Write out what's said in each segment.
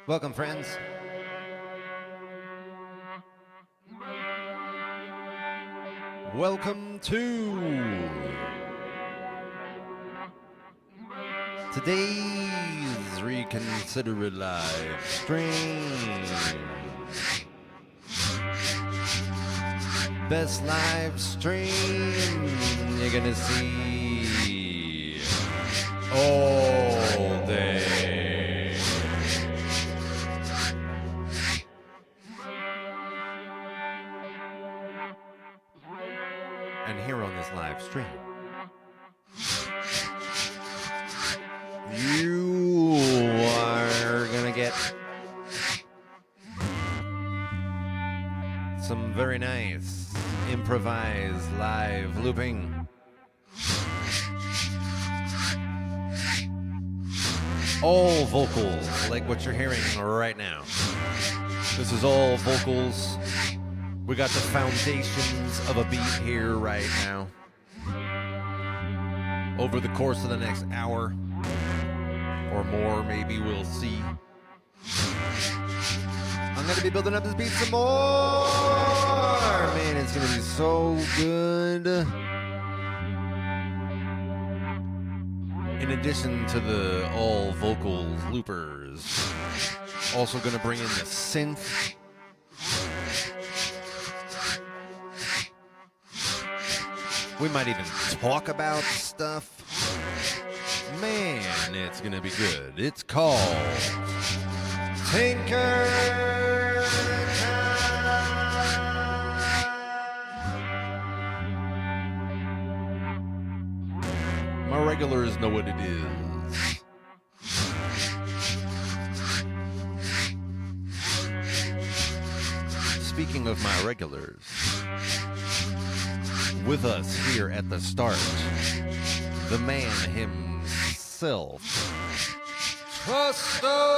Welcome, friends. Welcome to today's Reconsider It live stream. Best live stream you're gonna see all day. And here on this live stream, you are gonna get some very nice improvised live looping. All vocals, like what you're hearing right now. This is all vocals. We got the foundations of a beat here right now. Over the course of the next hour or more, maybe we'll see. I'm gonna be building up this beat some more. Man, it's gonna be so good. In addition to the all vocals loopers, also gonna bring in the synth. We might even talk about stuff. Man, it's gonna be good. It's called Tinker. My regulars know what it is. Speaking of my regulars, with us here at the start, the man himself, Trusto!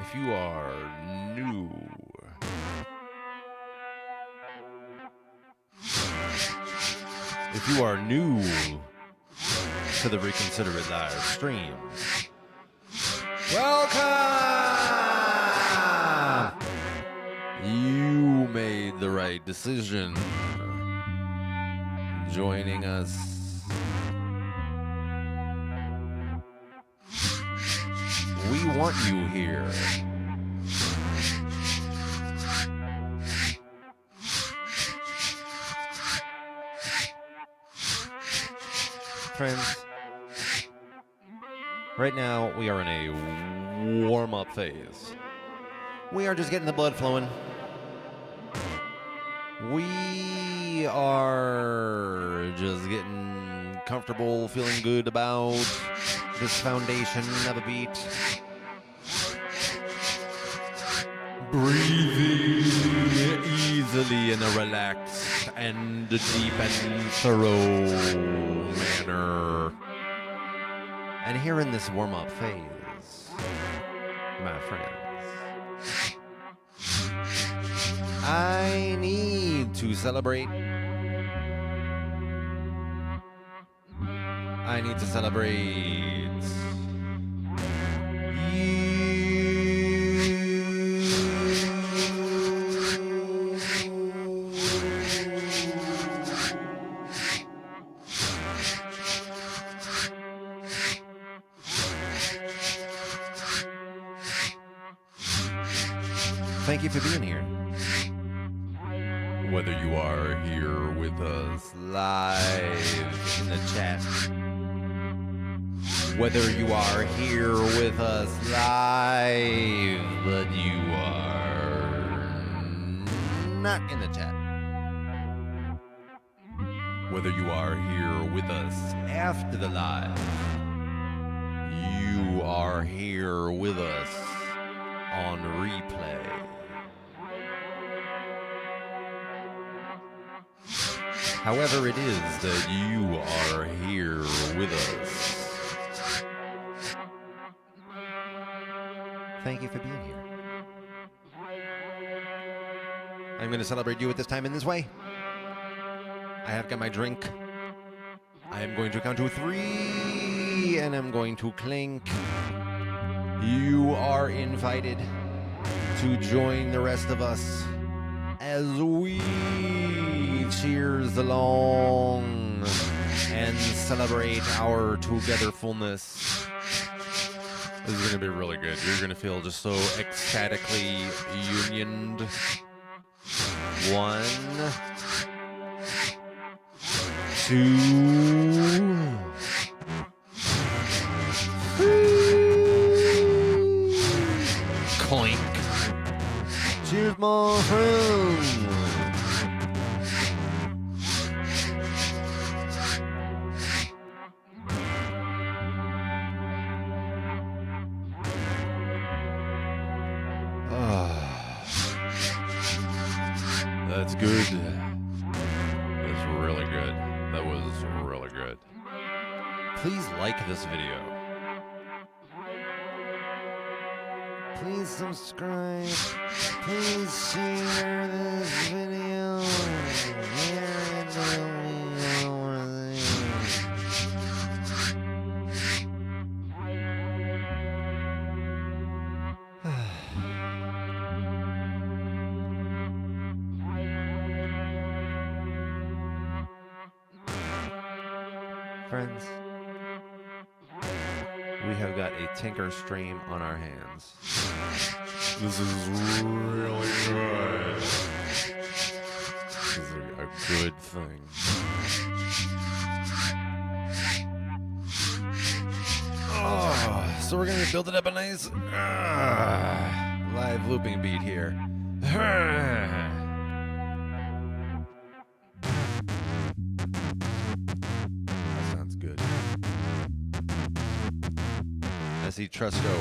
If you are new, to the Reconsider It live stream, welcome! You made the right decision joining us. We want you here. Friends, right now we are in a warm-up phase. We are just getting the blood flowing. We are just getting comfortable, feeling good about this foundation of a beat. Breathing easily in a relaxed and deep and thorough manner. And here in this warm-up phase, my friends, I need to celebrate. I need to celebrate you. Thank you for being here. Whether you are here with us live in the chat, whether you are here with us live, but you are not in the chat, whether you are here with us after the live, you are here with us on replay. However it is that you are here with us, thank you for being here. I'm going to celebrate you at this time in this way. I have got my drink. I am going to count to 3, and I'm going to clink. You are invited to join the rest of us as we cheers along and celebrate our togetherfulness. This is going to be really good. You're going to feel just so ecstatically unioned. 1, 2, 3. Clink. Cheers, my friends. That's good. That's really good. That was really good. Please like this video. Please subscribe. Please share this video. Friends, we have got a Tinker stream on our hands. This is really good. This is a good thing. Oh, so we're going to build it up a nice live looping beat here. I see Trusto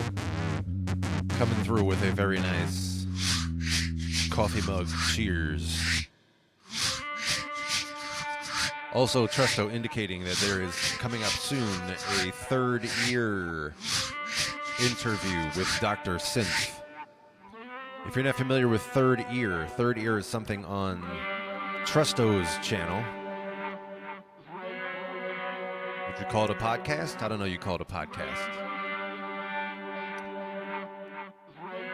coming through with a very nice coffee mug. Cheers. Also, Trusto indicating that there is coming up soon a third ear interview with Dr. Synth. If you're not familiar with third ear is something on Trusto's channel. Would you call it a podcast? I don't know, you call it a podcast.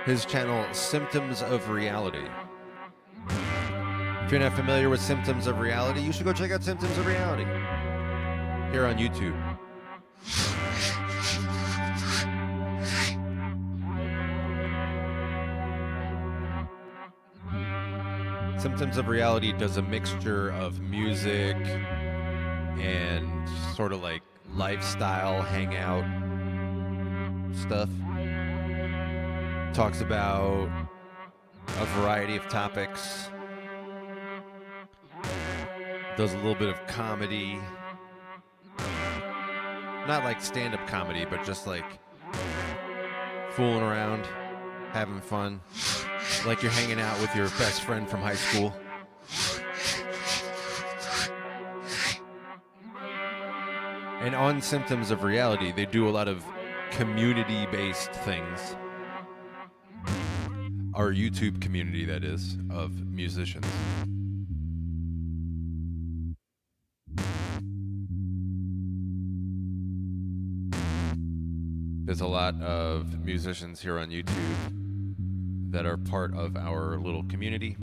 His channel, Symptoms of Reality. If you're not familiar with Symptoms of Reality, you should go check out Symptoms of Reality here on YouTube. Symptoms of Reality does a mixture of music and sort of like lifestyle hangout stuff. Talks about a variety of topics. Does a little bit of comedy. Not like stand-up comedy, but just like fooling around, having fun. Like you're hanging out with your best friend from high school. And on Symptoms of Reality, they do a lot of community-based things. Our YouTube community, that is, of musicians. There's a lot of musicians here on YouTube that are part of our little community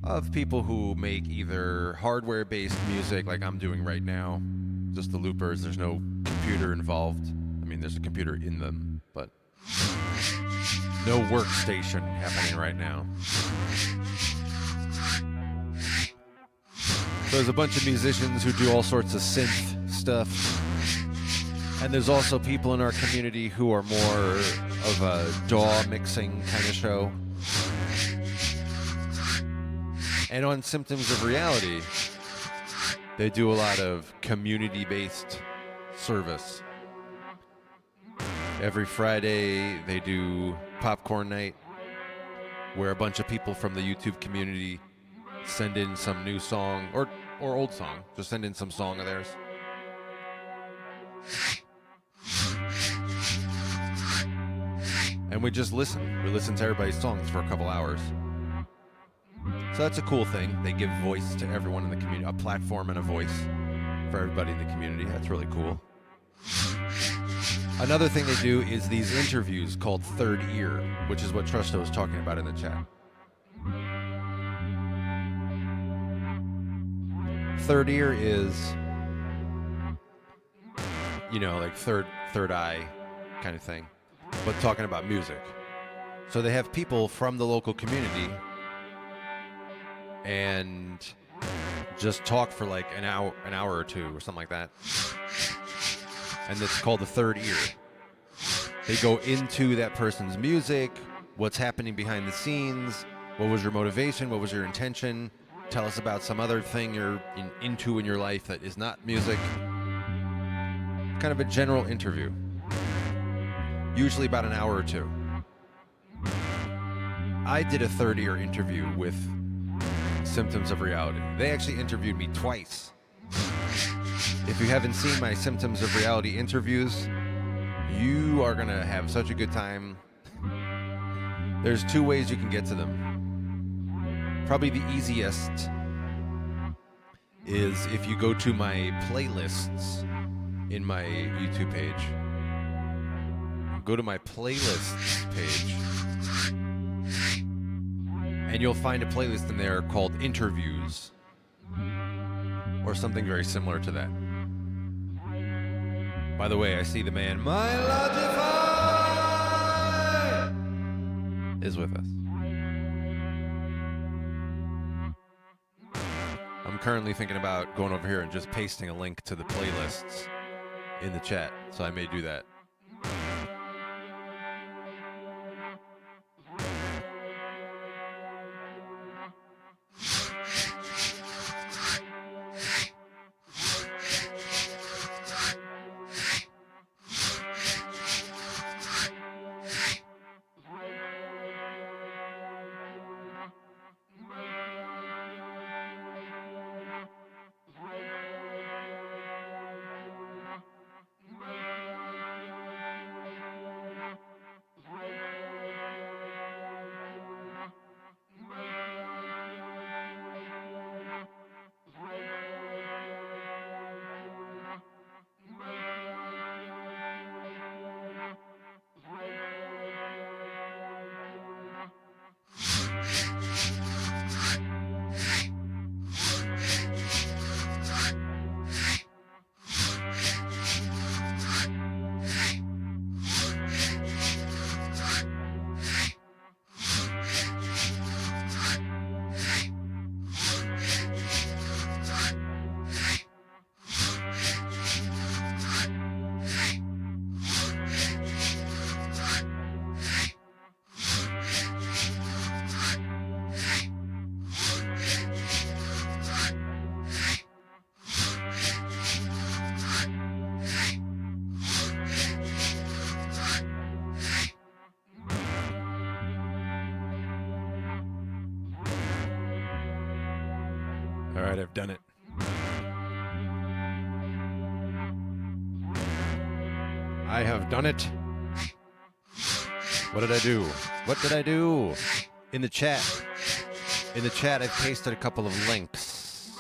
of people who make either hardware-based music like I'm doing right now, just the loopers, there's no computer involved. I mean, there's a computer in them, but no workstation happening right now. So there's a bunch of musicians who do all sorts of synth stuff. And there's also people in our community who are more of a DAW mixing kind of show. And on Symptoms of Reality, they do a lot of community-based service. Every Friday, they do Popcorn Night, where a bunch of people from the YouTube community send in some new song, or old song, just send in some song of theirs. And we just listen. We listen to everybody's songs for a couple hours. So that's a cool thing. They give voice to everyone in the community, a platform and a voice for everybody in the community. That's really cool. Another thing they do is these interviews called Third Ear, which is what Trusto was talking about in the chat. Third Ear is, you know, like third eye kind of thing, but talking about music. So they have people from the local community and just talk for like an hour or two or something like that. And it's called the Third Ear. They go into that person's music, what's happening behind the scenes, what was your motivation, what was your intention, tell us about some other thing you're into in your life that is not music. Kind of a general interview. Usually about an hour or two. I did a Third Ear interview with Symptoms of Reality. They actually interviewed me twice. If you haven't seen my Symptoms of Reality interviews, you are going to have such a good time. There's two ways you can get to them. Probably the easiest is if you go to my playlists in my YouTube page. Go to my playlists page, and you'll find a playlist in there called Interviews, or something very similar to that. By the way, I see the man, My Logify, is with us. I'm currently thinking about going over here and just pasting a link to the playlists in the chat, so I may do that. All right, I've done it. I have done it. What did I do? What did I do? In the chat, I've pasted a couple of links.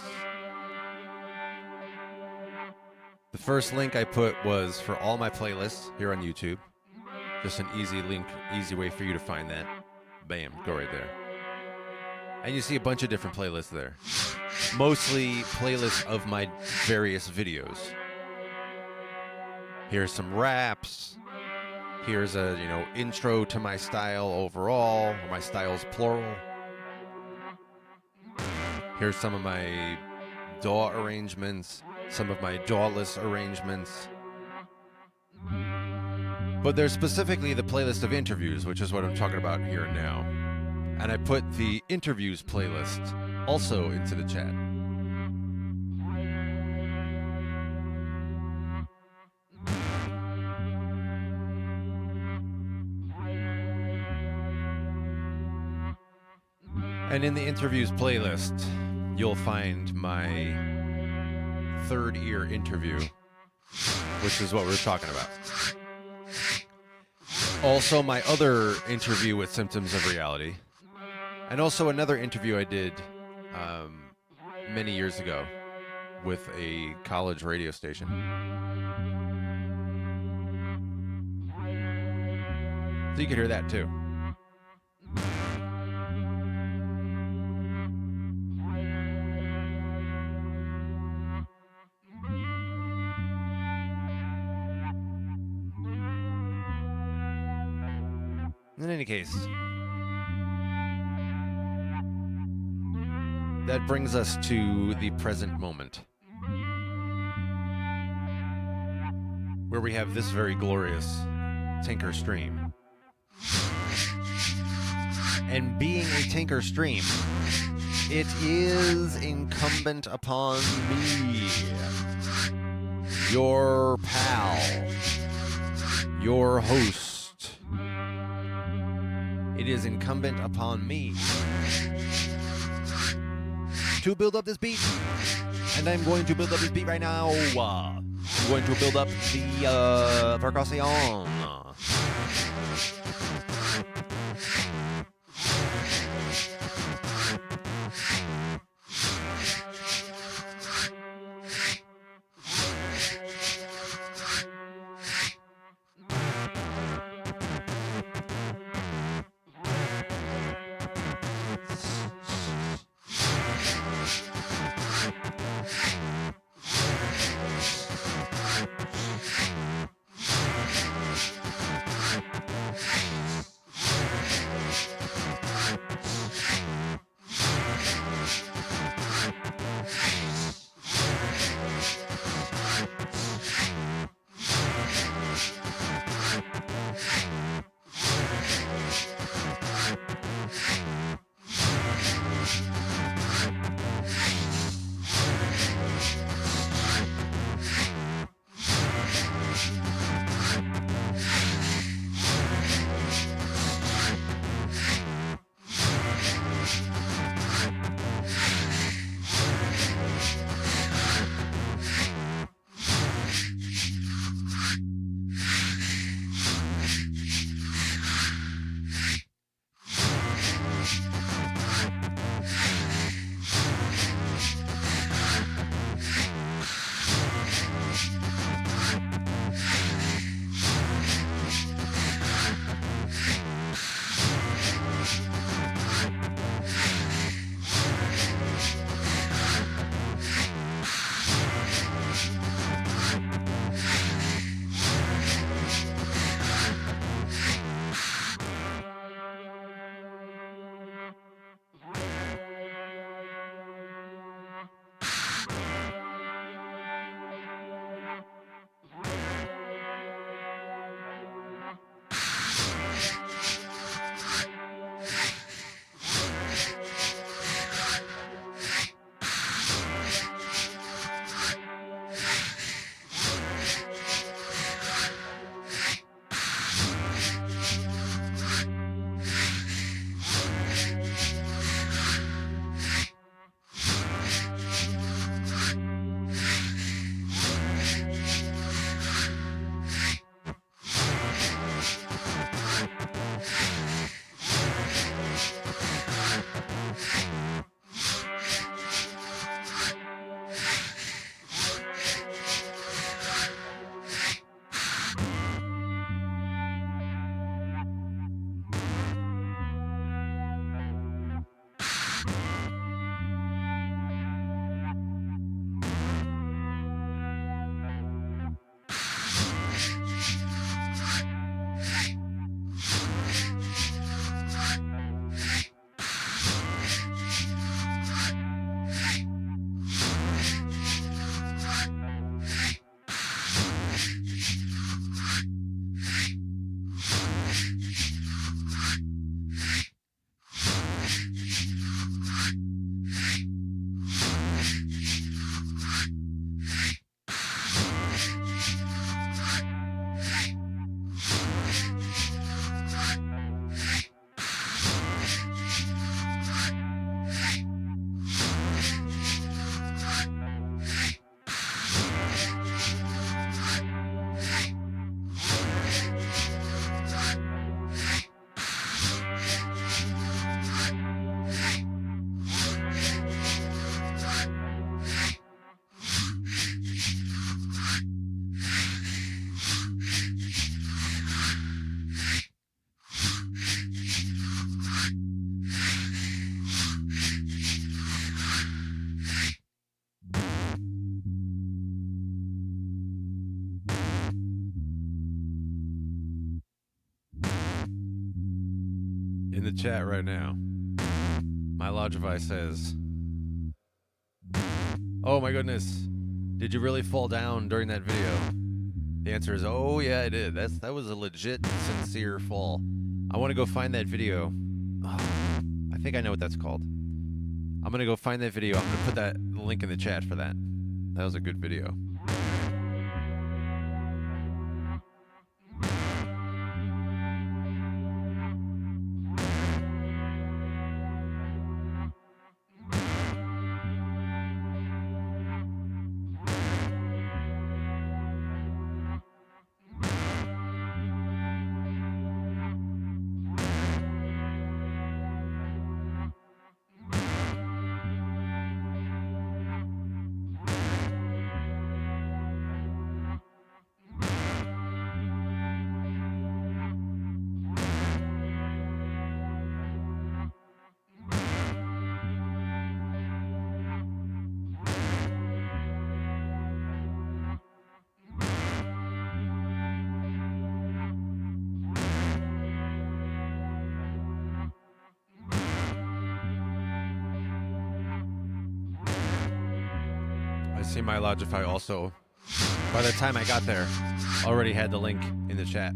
The first link I put was for all my playlists here on YouTube. Just an easy link, easy way for you to find that. Bam, go right there. And you see a bunch of different playlists there. Mostly playlists of my various videos. Here's some raps. Here's a, intro to my style overall, or my styles plural. Here's some of my DAW arrangements, some of my DAW-less arrangements. But there's specifically the playlist of interviews, which is what I'm talking about here now. And I put the interviews playlist also into the chat. And in the interviews playlist, you'll find my Third Ear interview, which is what we're talking about. Also, my other interview with Symptoms of Reality. And also another interview I did many years ago with a college radio station. So you could hear that too. In any case, that brings us to the present moment, where we have this very glorious Tinker Stream. And being a Tinker Stream, it is incumbent upon me, your pal, your host. It is incumbent upon me to build up this beat. And I'm going to build up this beat right now. I'm going to build up the percussion. in the chat right now. My Logify says, "Oh my goodness, did you really fall down during that video?" The answer is, oh yeah, I did. That was a legit, sincere fall. I want to go find that video. Oh, I think I know what that's called. I'm gonna go find that video. I'm gonna put the link in the chat for that. That was a good video. I see my Logify also, by the time I got there, already had the link in the chat.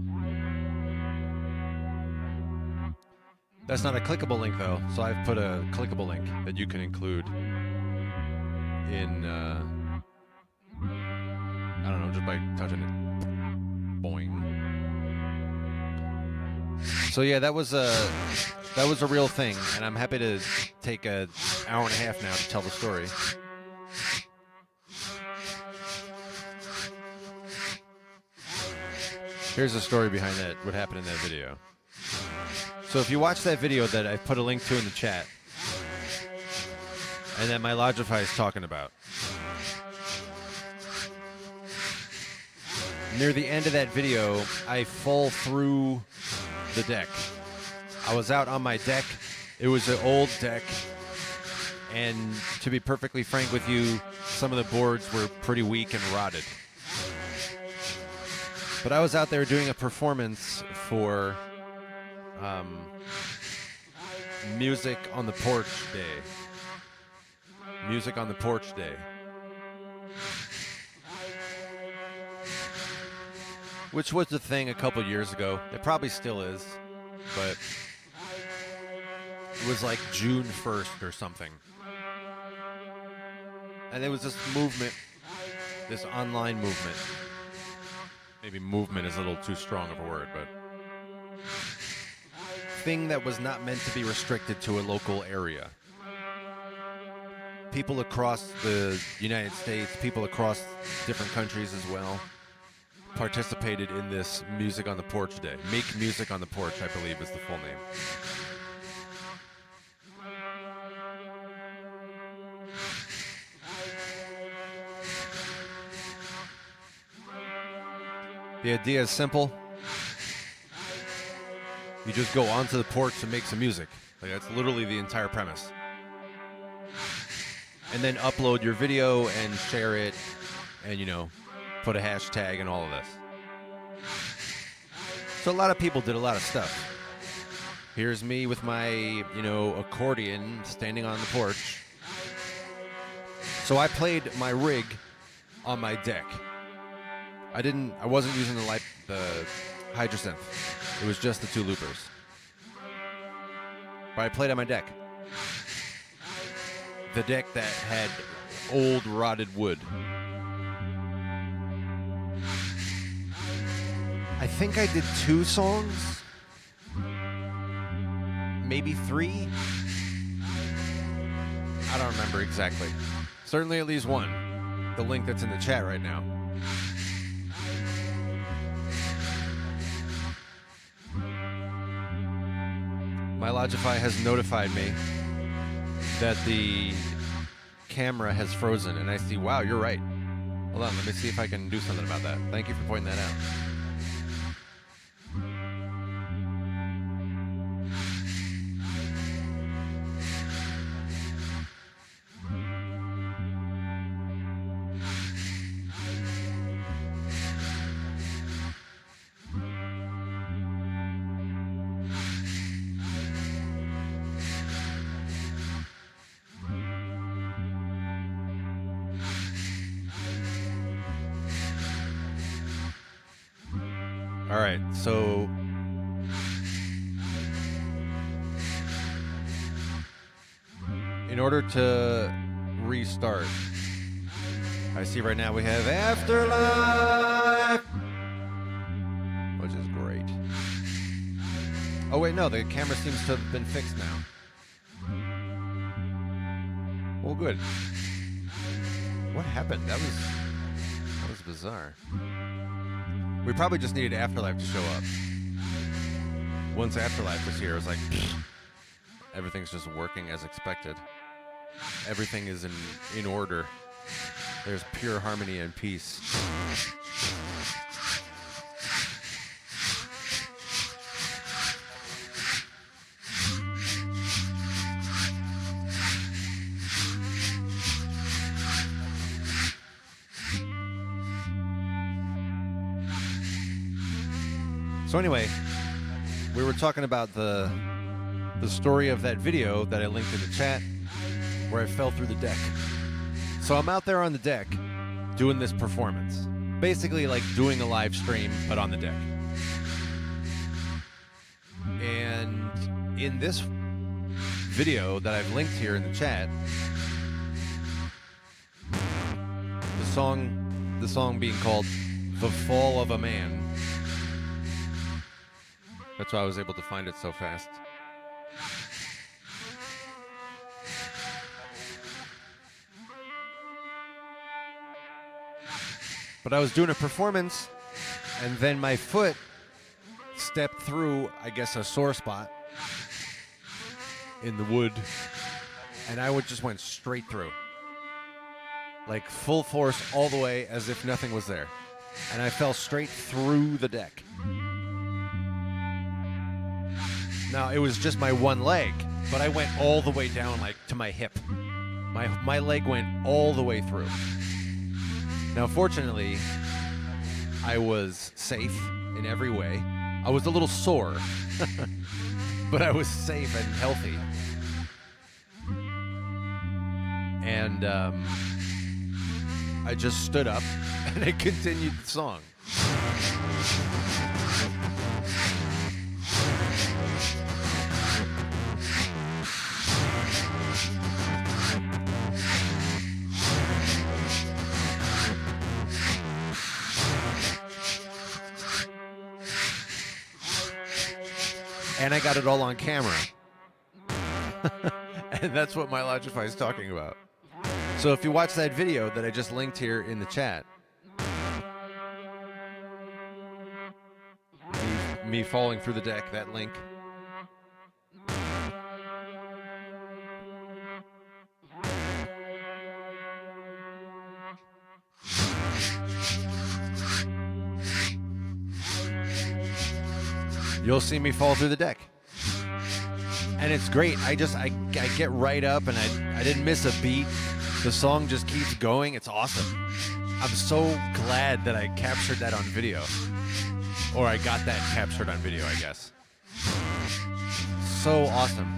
That's not a clickable link though, so I've put a clickable link that you can include in, I don't know, just by touching it. Boing. So yeah, that was a real thing, and I'm happy to take an hour and a half now to tell the story. Here's the story behind that, what happened in that video. So if you watch that video that I put a link to in the chat, and that my Logify is talking about, near the end of that video, I fall through the deck. I was out on my deck. It was an old deck, and to be perfectly frank with you, some of the boards were pretty weak and rotted. But I was out there doing a performance for Music on the Porch Day. Music on the Porch Day. Which was the thing a couple years ago. It probably still is. But it was like June 1st or something. And there was this movement, this online movement. Maybe movement is a little too strong of a word, but thing that was not meant to be restricted to a local area. People across the United States, people across different countries as well, participated in this Music on the Porch Day. Make Music on the Porch, I believe, is the full name. The idea is simple. You just go onto the porch and make some music. Like, that's literally the entire premise. And then upload your video and share it and, you know, put a hashtag and all of this. So a lot of people did a lot of stuff. Here's me with my, you know, accordion standing on the porch. So I played my rig on my deck. I wasn't using the Hydrasynth. It was just the two loopers. But I played on my deck. The deck that had old rotted wood. I think I did 2 songs. Maybe 3. I don't remember exactly. Certainly at least 1. The link that's in the chat right now. My Logify has notified me that the camera has frozen, and I see, wow, you're right. Hold on, let me see if I can do something about that. Thank you for pointing that out. All right, so in order to restart, I see right now we have Afterlife, which is great. Oh wait, no, the camera seems to have been fixed now. Well, good. What happened? That was bizarre. We probably just needed Afterlife to show up. Once Afterlife was here, it was like, everything's just working as expected. Everything is in order. There's pure harmony and peace. So anyway, we were talking about the story of that video that I linked in the chat where I fell through the deck. So I'm out there on the deck doing this performance. Basically like doing a live stream, but on the deck. And in this video that I've linked here in the chat, the song being called The Fall of a Man. That's why I was able to find it so fast. But I was doing a performance, and then my foot stepped through, I guess, a sore spot in the wood, and I just went straight through. Like full force all the way as if nothing was there. And I fell straight through the deck. Now, it was just my one leg, but I went all the way down, like, to my hip. My leg went all the way through. Now, fortunately, I was safe in every way. I was a little sore, but I was safe and healthy. And I just stood up, and I continued the song. And I got it all on camera. And that's what my Logify is talking about. So if you watch that video that I just linked here in the chat, me falling through the deck, that link. You'll see me fall through the deck. And it's great. I get right up and I didn't miss a beat. The song just keeps going. It's awesome. I'm so glad that I captured that on video. Or I got that captured on video, I guess. So awesome.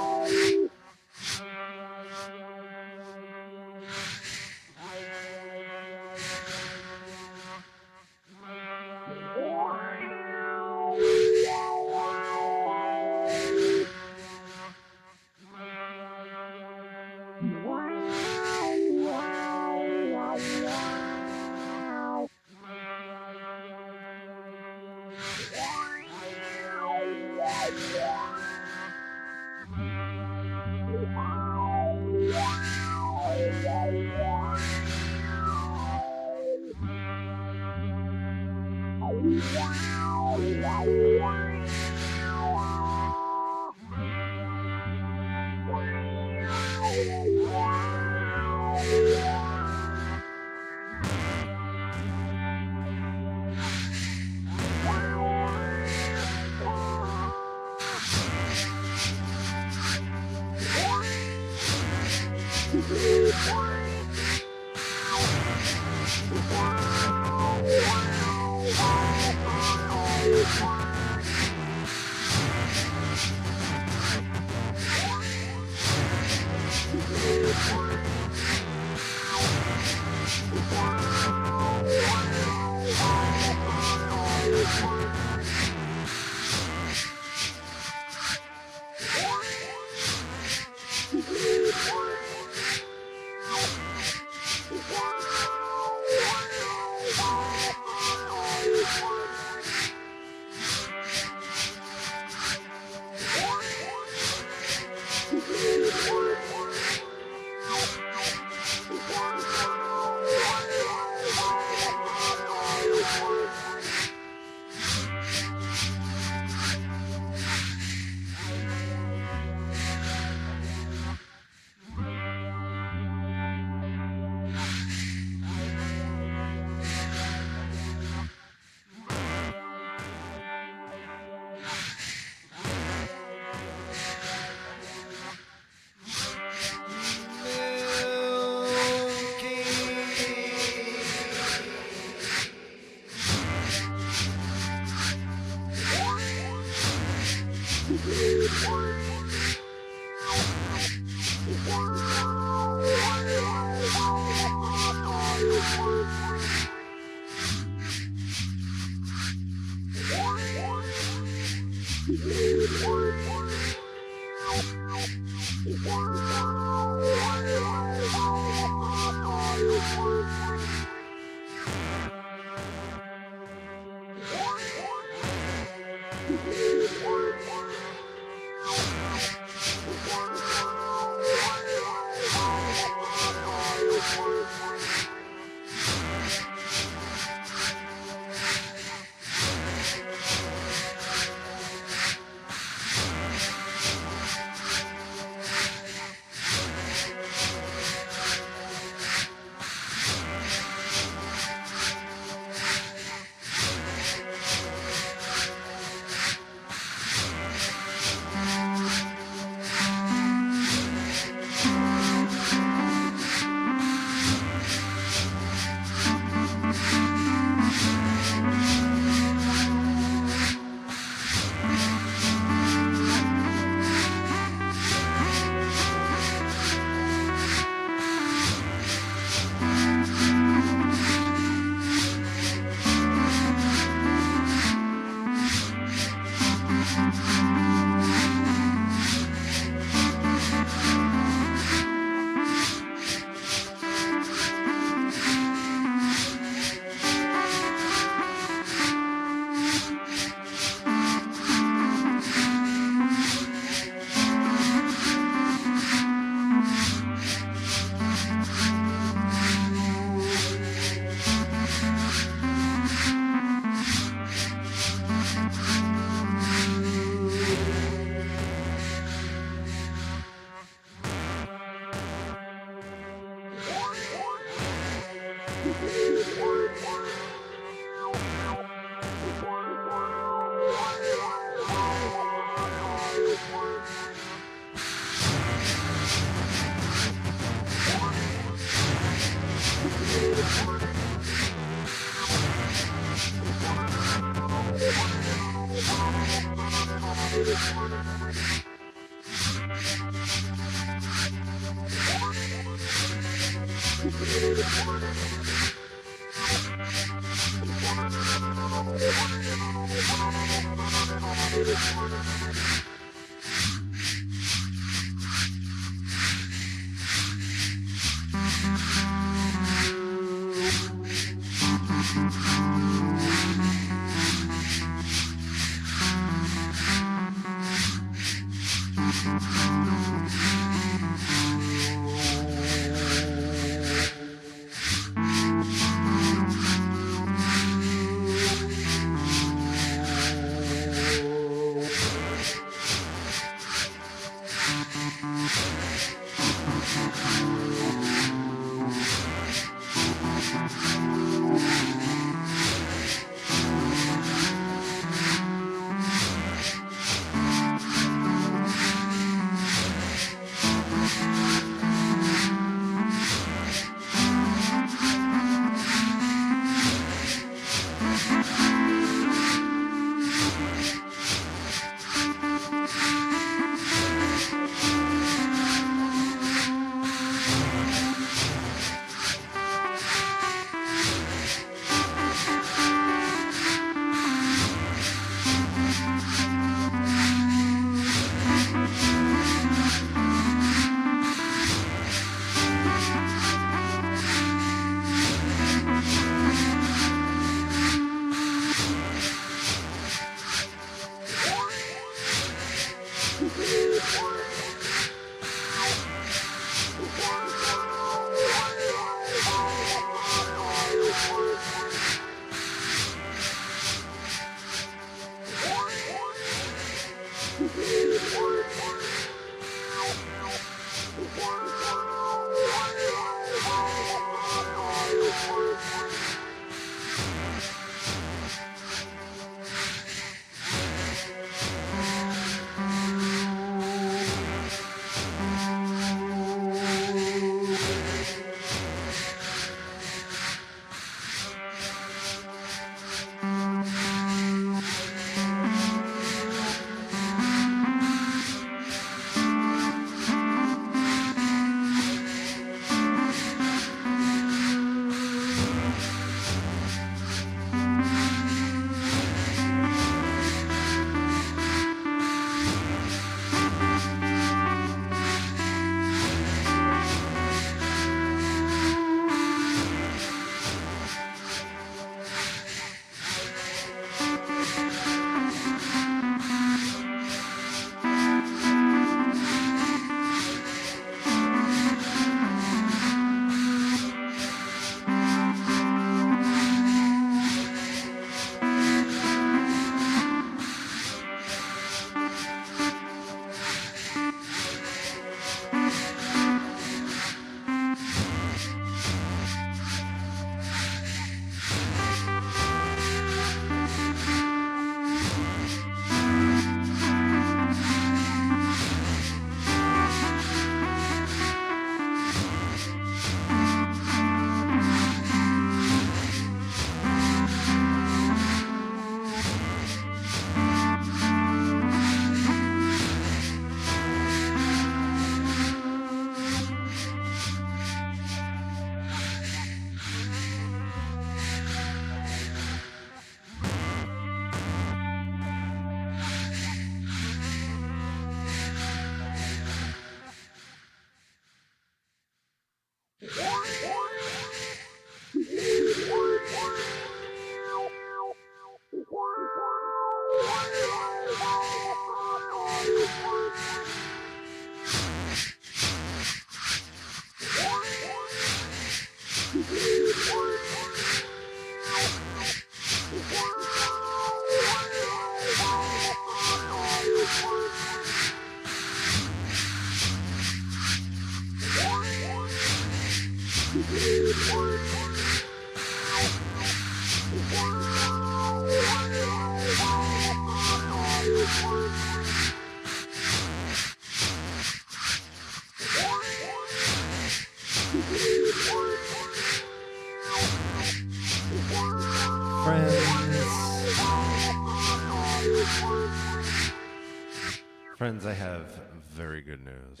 Friends, I have very good news.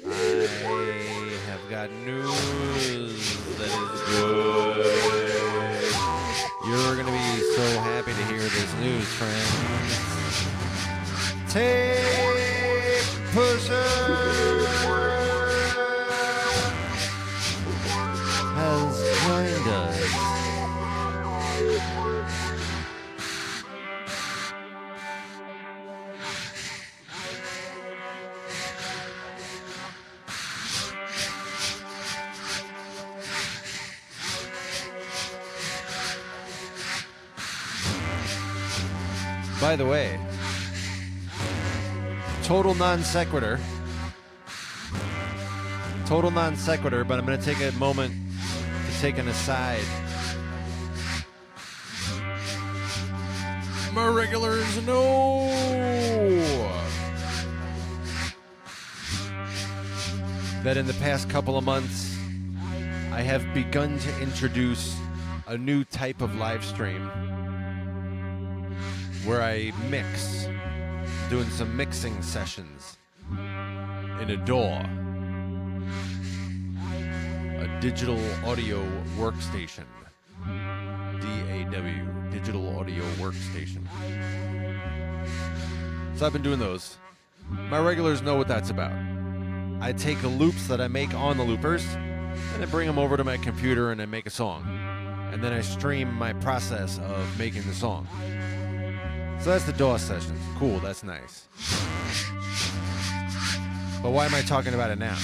I have got news that is good. You're going to be so happy to hear this news, friends. Take Pusher has joined us. By the way, total non sequitur, but I'm going to take a moment to take an aside. My regulars know that in the past couple of months, I have begun to introduce a new type of live stream where I mix, doing some mixing sessions in a DAW, a digital audio workstation, DAW, digital audio workstation. So I've been doing those. My regulars know what that's about. I take the loops that I make on the loopers, and I bring them over to my computer and I make a song. And then I stream my process of making the song. So that's the DAW sessions. Cool, that's nice. But why am I talking about it now?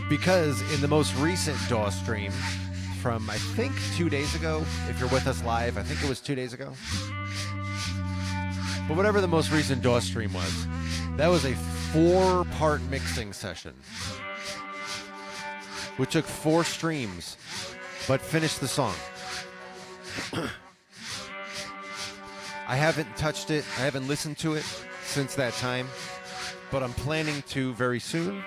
Because in the most recent DAW stream from, I think, 2 days ago, if you're with us live, I think it was 2 days ago. But whatever the most recent DAW stream was, that was a 4-part mixing session. We took 4 streams, but finished the song. I haven't touched it, I haven't listened to it since that time, but I'm planning to very soon.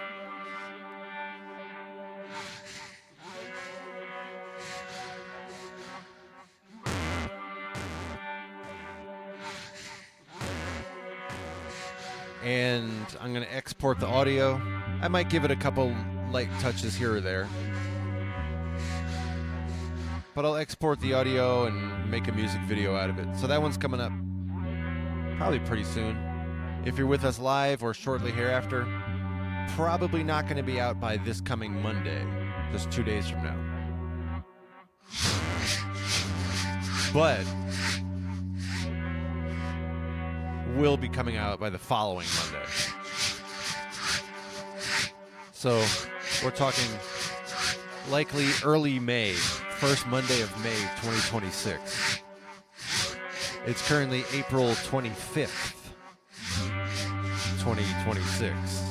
And I'm going to export the audio. I might give it a couple light touches here or there. But I'll export the audio and make a music video out of it. So that one's coming up probably pretty soon. If you're with us live or shortly hereafter, probably not going to be out by this coming Monday, just 2 days from now. But will be coming out by the following Monday. So we're talking likely early May. First Monday of May 2026. It's currently April 25th, 2026.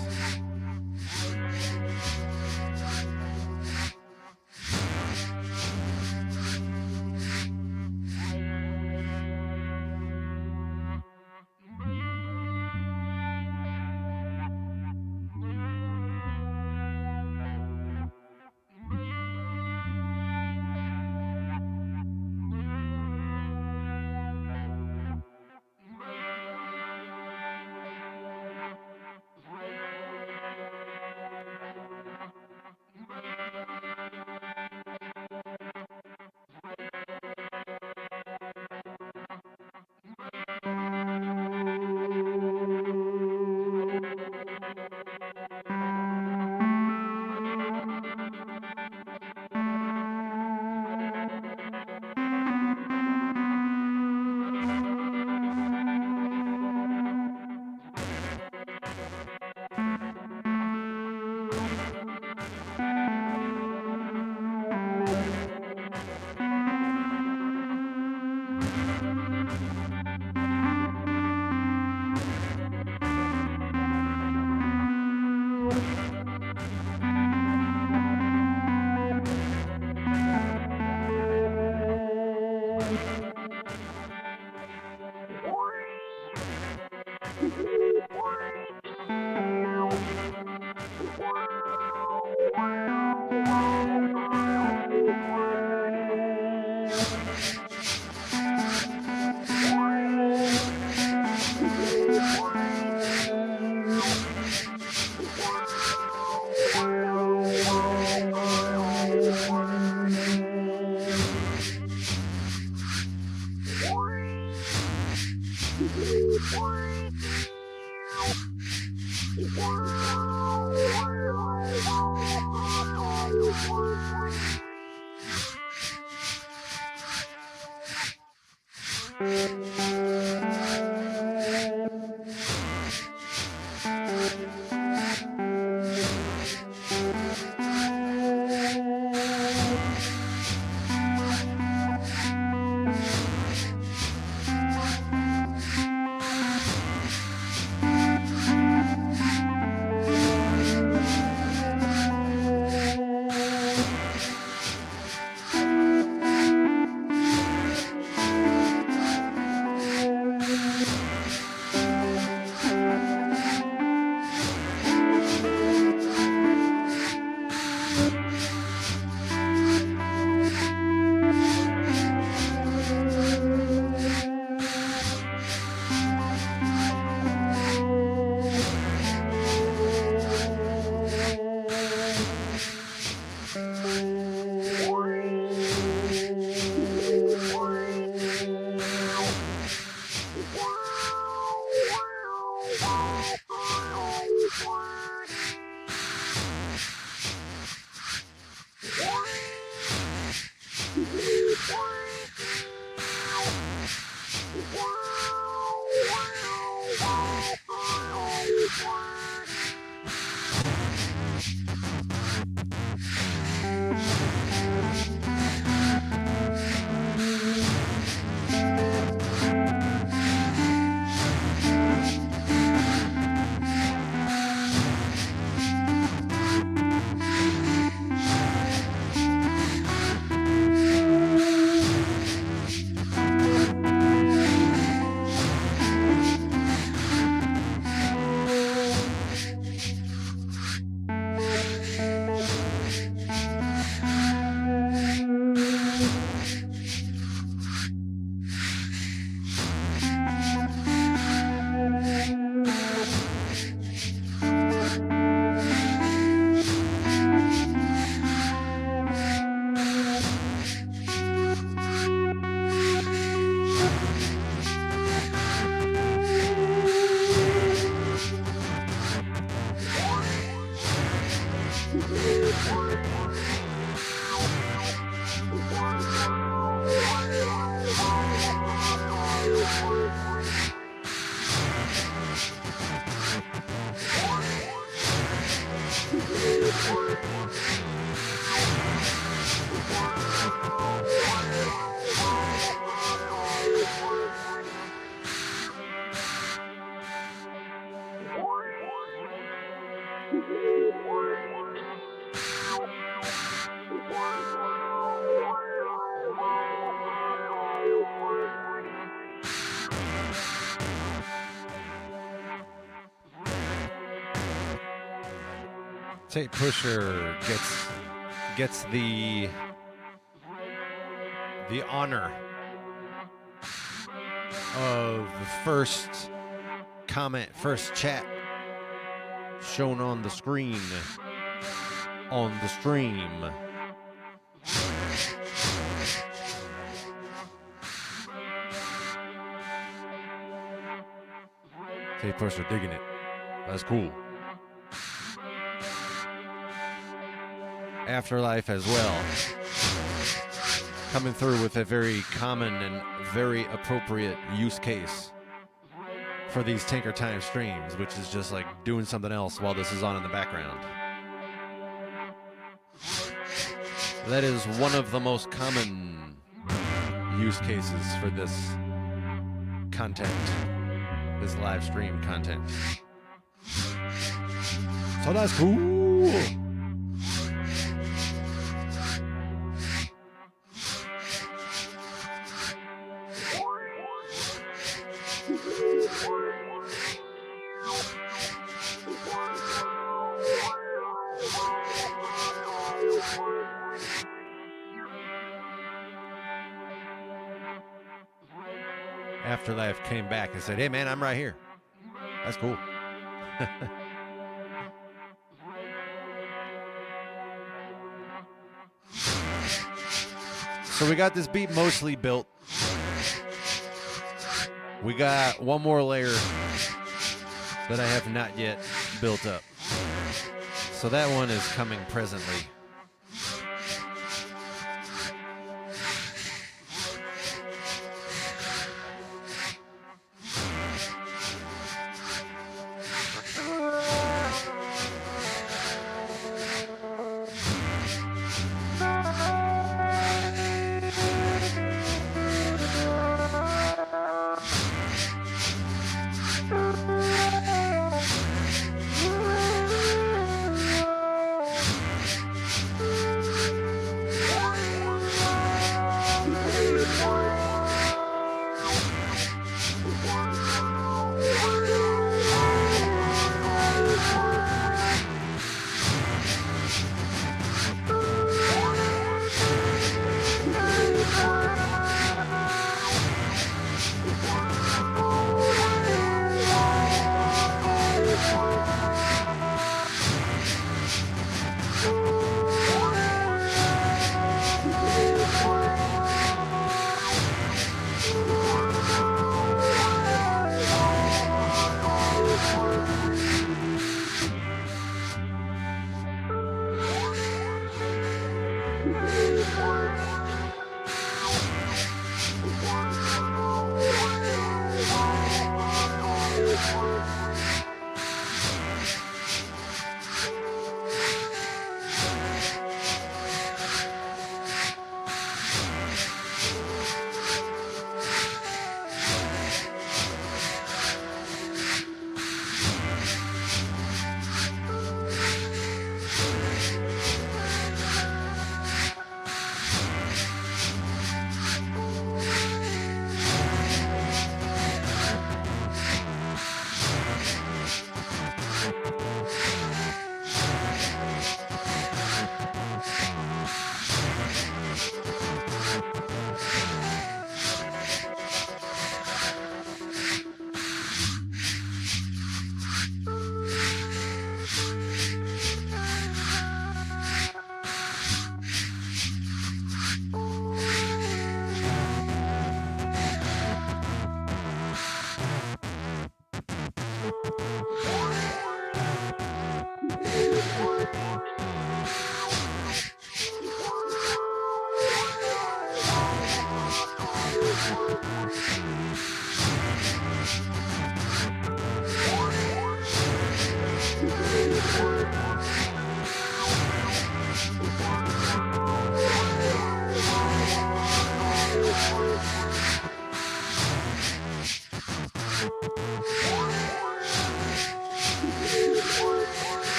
Tape Pusher gets the honor of the first comment, first chat shown on the screen on the stream. Tape Pusher digging it. That's cool. Afterlife as well, coming through with a very common and very appropriate use case for these Tinker Time streams, which is just like doing something else while this is on in the background. That is one of the most common use cases for this content, this live stream content. So that's cool. after I came back and said, hey, man, I'm right here. That's cool. So we got this beat mostly built. We got one more layer that I have not yet built up. So that one is coming presently.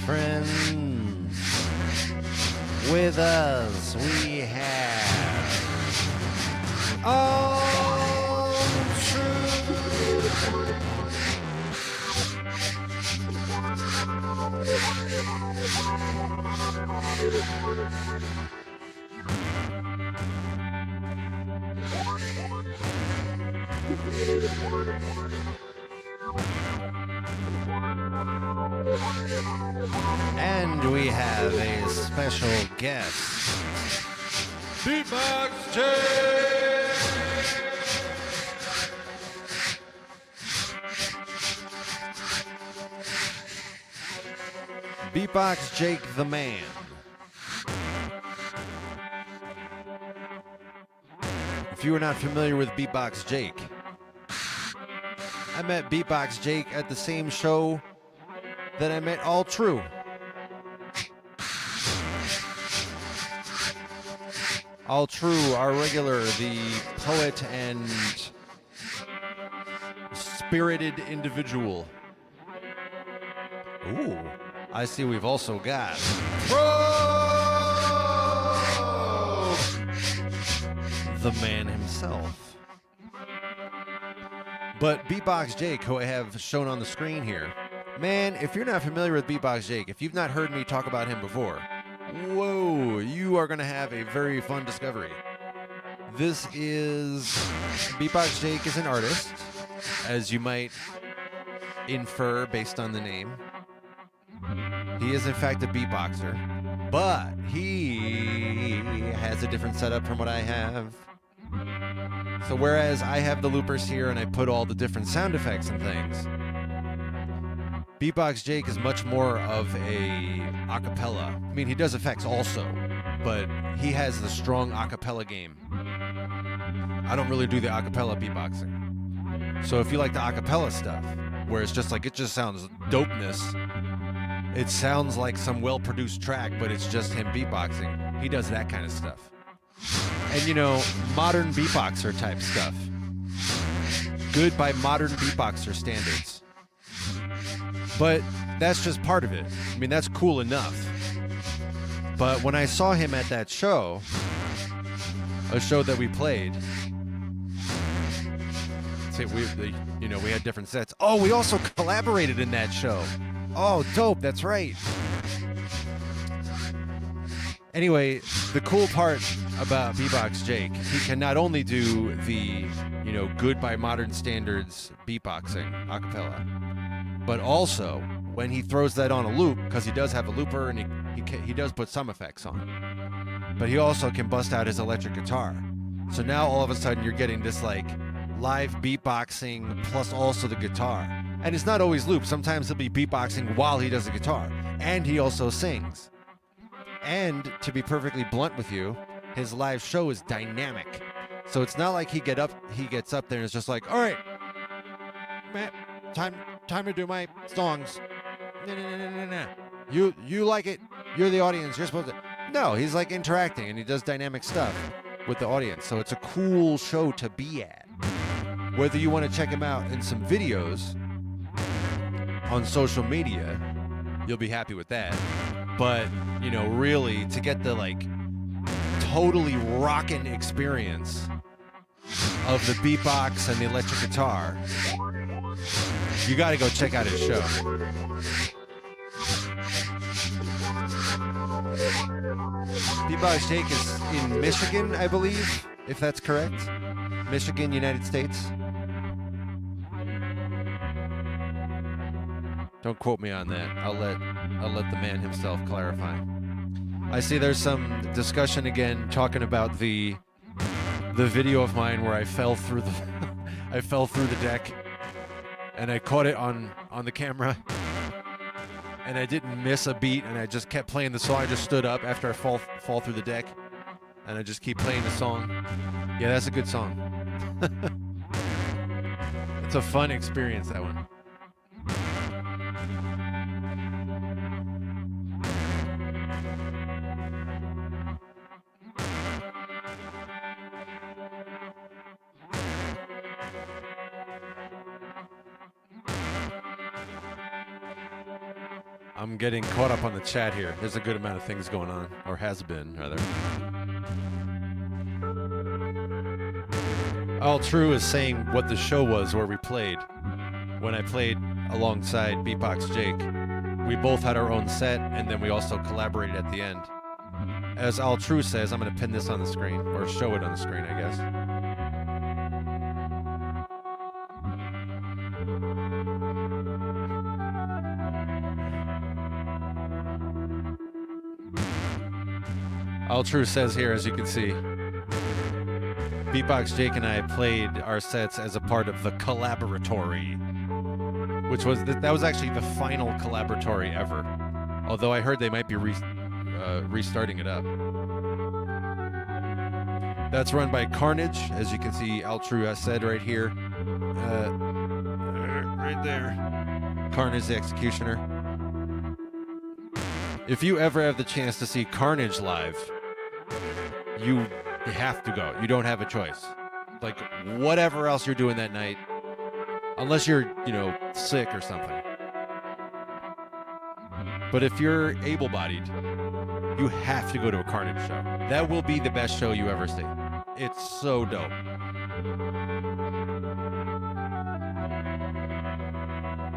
Friends, with us we have all true. And we have a special guest, Beatbox Jake! Beatbox Jake the man. If you are not familiar with Beatbox Jake, I met Beatbox Jake at the same show that I met All True. All True, our regular, the poet and spirited individual. Ooh, I see we've also got the man himself. But Beatbox Jake, who I have shown on the screen here, man, if you're not familiar with Beatbox Jake, if you've not heard me talk about him before, whoa, you are going to have a very fun discovery. This is... Beatbox Jake is an artist, as you might infer based on the name. He is, in fact, a beatboxer, but he has a different setup from what I have. So whereas I have the loopers here and I put all the different sound effects and things, Beatbox Jake is much more of a acapella. I mean, he does effects also, but he has the strong acapella game. I don't really do the acapella beatboxing. So if you like the acapella stuff, where it's just like, it just sounds dopeness. It sounds like some well-produced track, but it's just him beatboxing. He does that kind of stuff. And, you know, modern beatboxer type stuff. Good by modern beatboxer standards. But that's just part of it. I mean, that's cool enough. But when I saw him at that show, a show that we played, we had different sets. Oh, we also collaborated in that show. Oh, dope, that's right. Anyway, the cool part about Beatbox Jake, he can not only do the, good by modern standards beatboxing, a cappella, but also when he throws that on a loop, because he does have a looper and he does put some effects on, but he also can bust out his electric guitar. So now all of a sudden you're getting this like live beatboxing plus also the guitar. And it's not always loop. Sometimes he'll be beatboxing while he does the guitar. And he also sings. And to be perfectly blunt with you, his live show is dynamic. So it's not like he gets up there and is just like, all right, Matt, time to do my songs. No. You like it. You're the audience. You're supposed to. No, he's like interacting and he does dynamic stuff with the audience. So it's a cool show to be at. Whether you want to check him out in some videos on social media, you'll be happy with that. But, really to get the like totally rockin' experience of the beatbox and the electric guitar, you got to go check out his show. Beatbox Jake is in Michigan, I believe, if that's correct. Michigan, United States. Don't quote me on that. I'll let the man himself clarify. I see there's some discussion again talking about the video of mine where I fell through the deck and I caught it on the camera and I didn't miss a beat and I just kept playing the song. I just stood up after I fall through the deck and I just keep playing the song. Yeah, that's a good song. It's a fun experience, that one. I'm getting caught up on the chat here. There's a good amount of things going on, or has been, rather. All True is saying what the show was where we played. When I played alongside Beatbox Jake, we both had our own set, and then we also collaborated at the end. As All True says, I'm going to pin this on the screen, or show it on the screen, I guess. All True says here, as you can see, Beatbox Jake and I played our sets as a part of the collaboratory, which was that was actually the final collaboratory ever. Although I heard they might be restarting it up. That's run by Carnage, as you can see. All True has said right here, right there. Carnage the Executioner. If you ever have the chance to see Carnage live, you have to go. You don't have a choice. Like, whatever else you're doing that night, unless you're, sick or something. But if you're able-bodied, you have to go to a Carnage show. That will be the best show you ever see. It's so dope.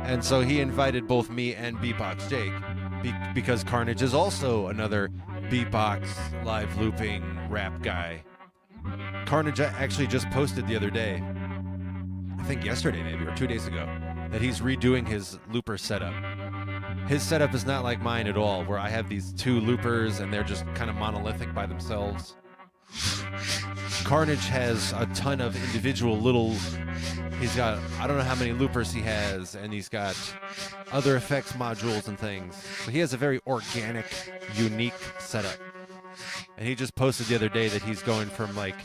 And so he invited both me and Beatbox Jake because Carnage is also another beatbox, live looping, rap guy. Carnage actually just posted the other day, I think yesterday maybe, or 2 days ago, that he's redoing his looper setup. His setup is not like mine at all, where I have these two loopers and they're just kind of monolithic by themselves. Carnage has a ton of individual little, he's got, I don't know how many loopers he has, and he's got other effects modules and things. So he has a very organic, unique setup. And he just posted the other day that he's going from like,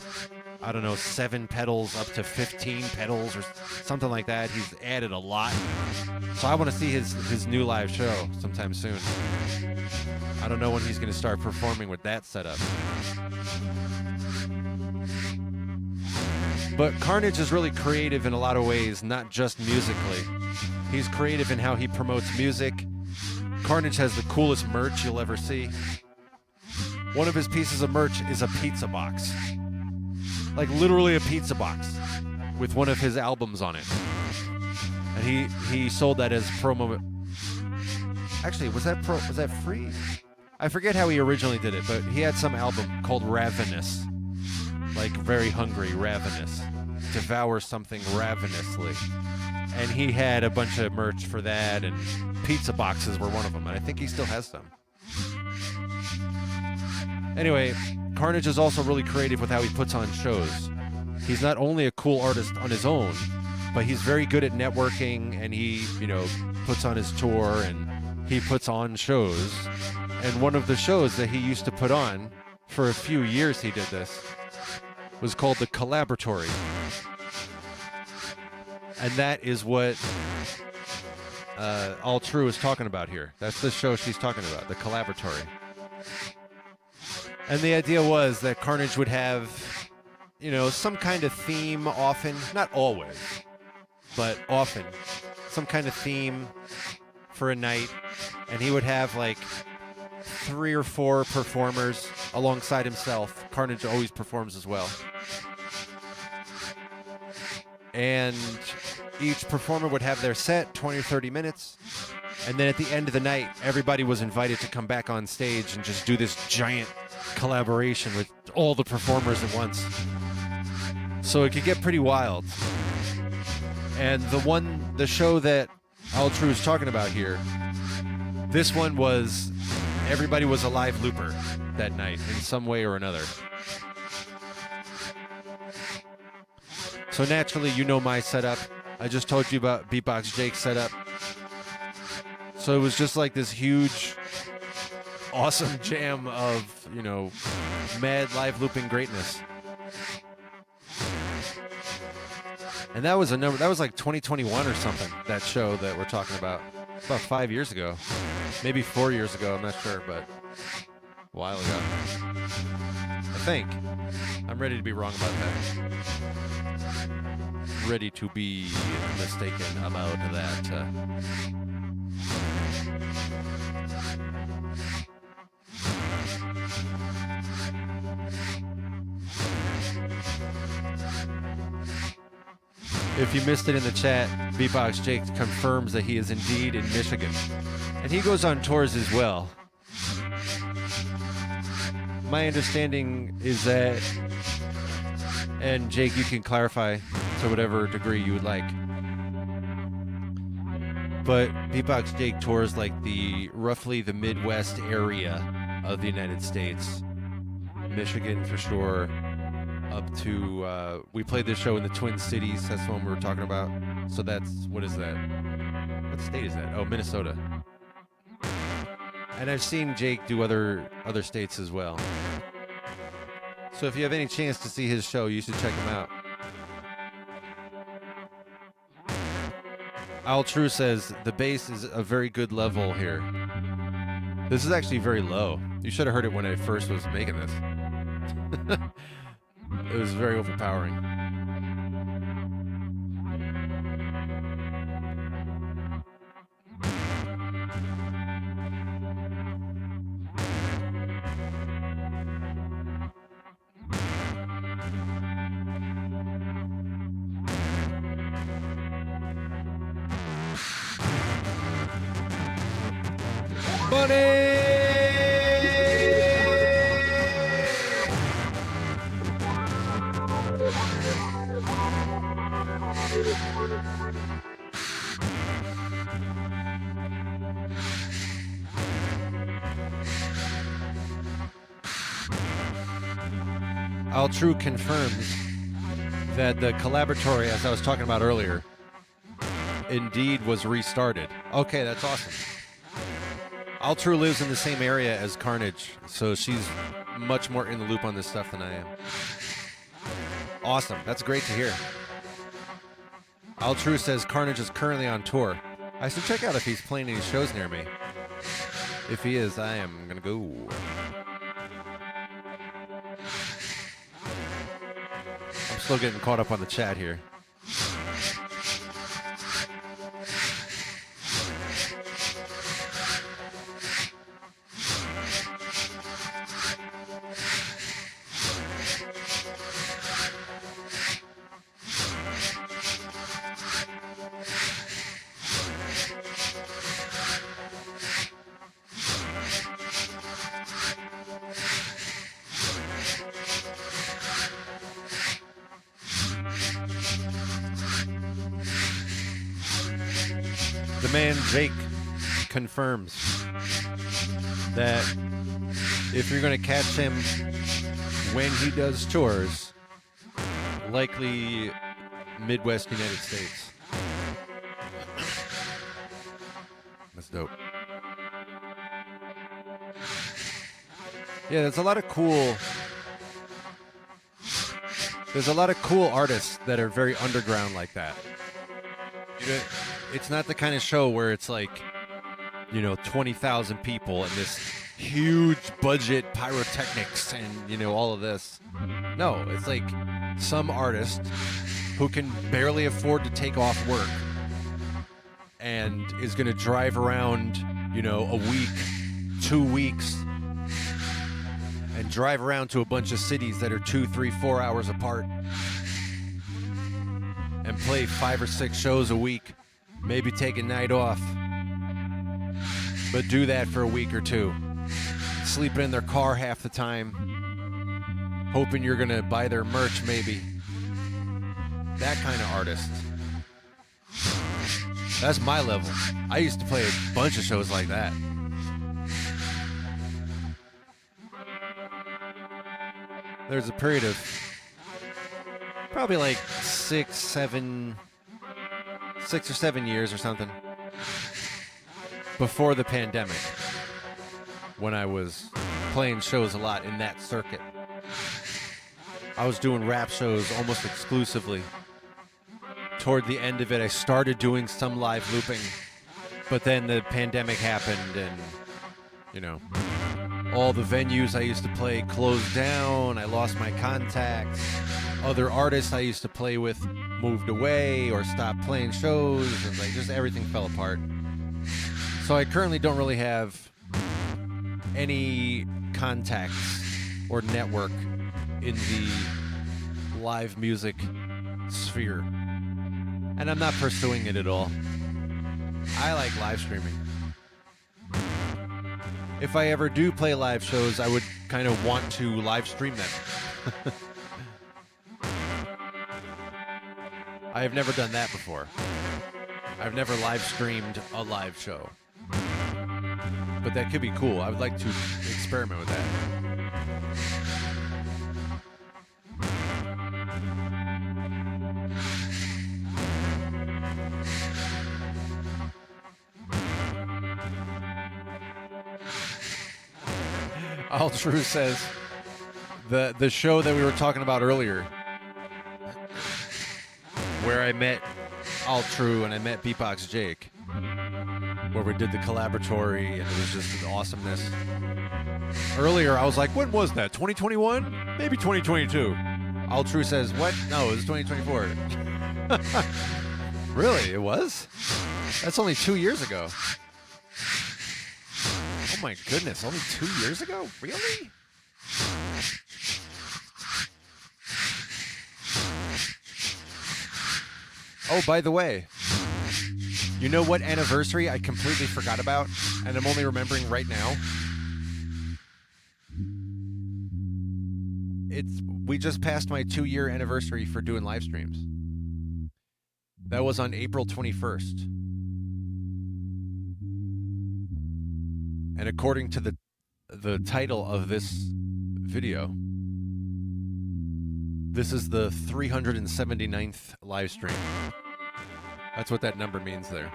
I don't know, 7 pedals up to 15 pedals or something like that. He's added a lot. So I want to see his new live show sometime soon. I don't know when he's going to start performing with that setup. But Carnage is really creative in a lot of ways, not just musically. He's creative in how he promotes music. Carnage has the coolest merch you'll ever see. One of his pieces of merch is a pizza box. Like literally a pizza box with one of his albums on it. And he sold that as promo. Actually, was that free? I forget how he originally did it, but he had some album called Ravenous. Like very hungry, ravenous. Devour something ravenously. And he had a bunch of merch for that, and pizza boxes were one of them, and I think he still has some. Anyway, Carnage is also really creative with how he puts on shows. He's not only a cool artist on his own, but he's very good at networking, and he, puts on his tour, and he puts on shows. And one of the shows that he used to put on, for a few years he did this, was called the Collaboratory. And that is what All True is talking about here. That's the show she's talking about, the Collaboratory. And the idea was that Carnage would have, some kind of theme often, not always, but often, some kind of theme for a night. And he would have like 3 or 4 performers alongside himself. Carnage always performs as well. And each performer would have their set, 20 or 30 minutes. And then at the end of the night, everybody was invited to come back on stage and just do this giant collaboration with all the performers at once. So it could get pretty wild. And the show that All True is talking about here, this one was, everybody was a live looper that night in some way or another. So naturally, my setup. I just told you about Beatbox Jake's setup. So it was just like this huge, awesome jam of, mad live looping greatness. And that was like 2021 or something, that show that we're talking about. About 5 years ago. Maybe 4 years ago, I'm not sure, but a while ago. I think. I'm ready to be wrong about that. Ready to be mistaken about that. If you missed it in the chat, Beatbox Jake confirms that he is indeed in Michigan. And he goes on tours as well. My understanding is that, and Jake, you can clarify to whatever degree you would like, but Beatbox Jake tours like roughly the Midwest area of the United States. Michigan for sure, up to, we played this show in the Twin Cities, that's the one we were talking about. So that's, what is that? What state is that? Oh, Minnesota. And I've seen Jake do other states as well. So if you have any chance to see his show, you should check him out. Al True says, the bass is a very good level here. This is actually very low. You should have heard it when I first was making this. It was very overpowering. Al True confirms that the Collaboratory, as I was talking about earlier, indeed was restarted. Okay, that's awesome. Al True lives in the same area as Carnage, so she's much more in the loop on this stuff than I am. Awesome. That's great to hear. All True says Carnage is currently on tour. I should check out if he's playing any shows near me. If he is, I am going to go. I'm still getting caught up on the chat here. The man Jake confirms that if you're going to catch him when he does tours, likely Midwest United States. That's dope. Yeah, there's a lot of cool artists that are very underground like that. It's not the kind of show where it's like, 20,000 people and this huge budget pyrotechnics and, all of this. No, it's like some artist who can barely afford to take off work and is going to drive around, a week, 2 weeks, and drive around to a bunch of cities that are 2, 3, 4 hours apart and play 5 or 6 shows a week. Maybe take a night off, but do that for a week or two. Sleeping in their car half the time, hoping you're going to buy their merch maybe. That kind of artist. That's my level. I used to play a bunch of shows like that. There's a period of probably like 6 or 7 years or something before the pandemic when I was playing shows a lot in that circuit. I was doing rap shows almost exclusively. Toward the end of it, I started doing some live looping, but then the pandemic happened and, all the venues I used to play closed down. I lost my contacts. Other artists I used to play with moved away or stopped playing shows, and just everything fell apart. So I currently don't really have any contacts or network in the live music sphere. And I'm not pursuing it at all. I like live streaming. If I ever do play live shows, I would kind of want to live stream them. I have never done that before. I've never live streamed a live show. But that could be cool. I would like to experiment with that. All True says the show that we were talking about earlier, where I met All True and I met Beatbox Jake, where we did the collaboratory and it was just an awesomeness. Earlier I was like, when was that? 2021? Maybe 2022. All True says, what? No, it was 2024. Really? It was? That's only 2 years ago. Oh my goodness, only 2 years ago? Really? Oh, by the way, you know what anniversary I completely forgot about and I'm only remembering right now? We just passed my 2-year anniversary for doing live streams. That was on April 21st. And according to the title of this video, this is the 379th live stream. That's what that number means there.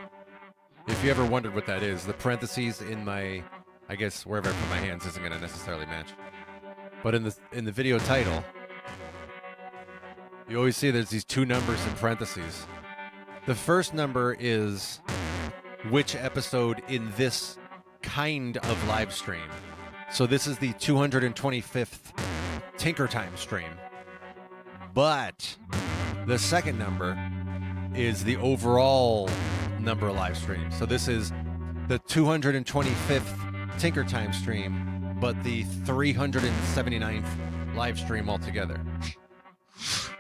If you ever wondered what that is, the parentheses in my, I guess wherever I put my hands isn't going to necessarily match. But in the video title, You always see there's these two numbers in parentheses. The first number is which episode in this kind of live stream. So this is the 225th Tinker Time stream. But the second number is the overall number of live streams. So this is the 225th Tinker Time stream, but the 379th live stream altogether.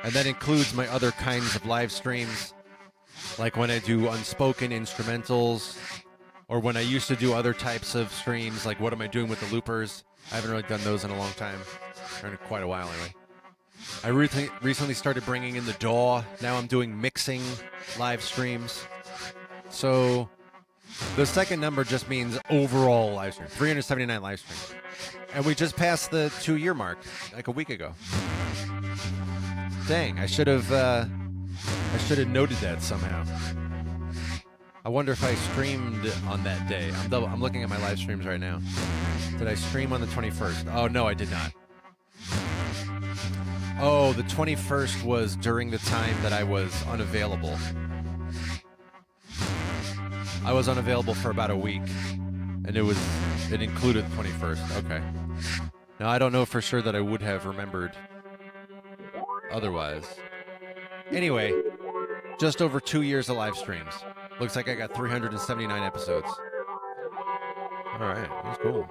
And that includes my other kinds of live streams, like when I do unspoken instrumentals, or when I used to do other types of streams, like what am I doing with the loopers? I haven't really done those in a long time, or in quite a while anyway. I recently started bringing in the DAW. Now I'm doing mixing live streams. So the second number just means overall live stream, 379 live streams. And we just passed the 2-year mark like a week ago. Dang, I should have noted that somehow. I wonder if I streamed on that day. I'm looking at my live streams right now. Did I stream on the 21st? Oh, no, I did not. Oh, the 21st was during the time that I was unavailable. I was unavailable for about a week, and it included the 21st. Okay. Now, I don't know for sure that I would have remembered otherwise. Anyway, just over 2 years of live streams. Looks like I got 379 episodes. All right, that's cool.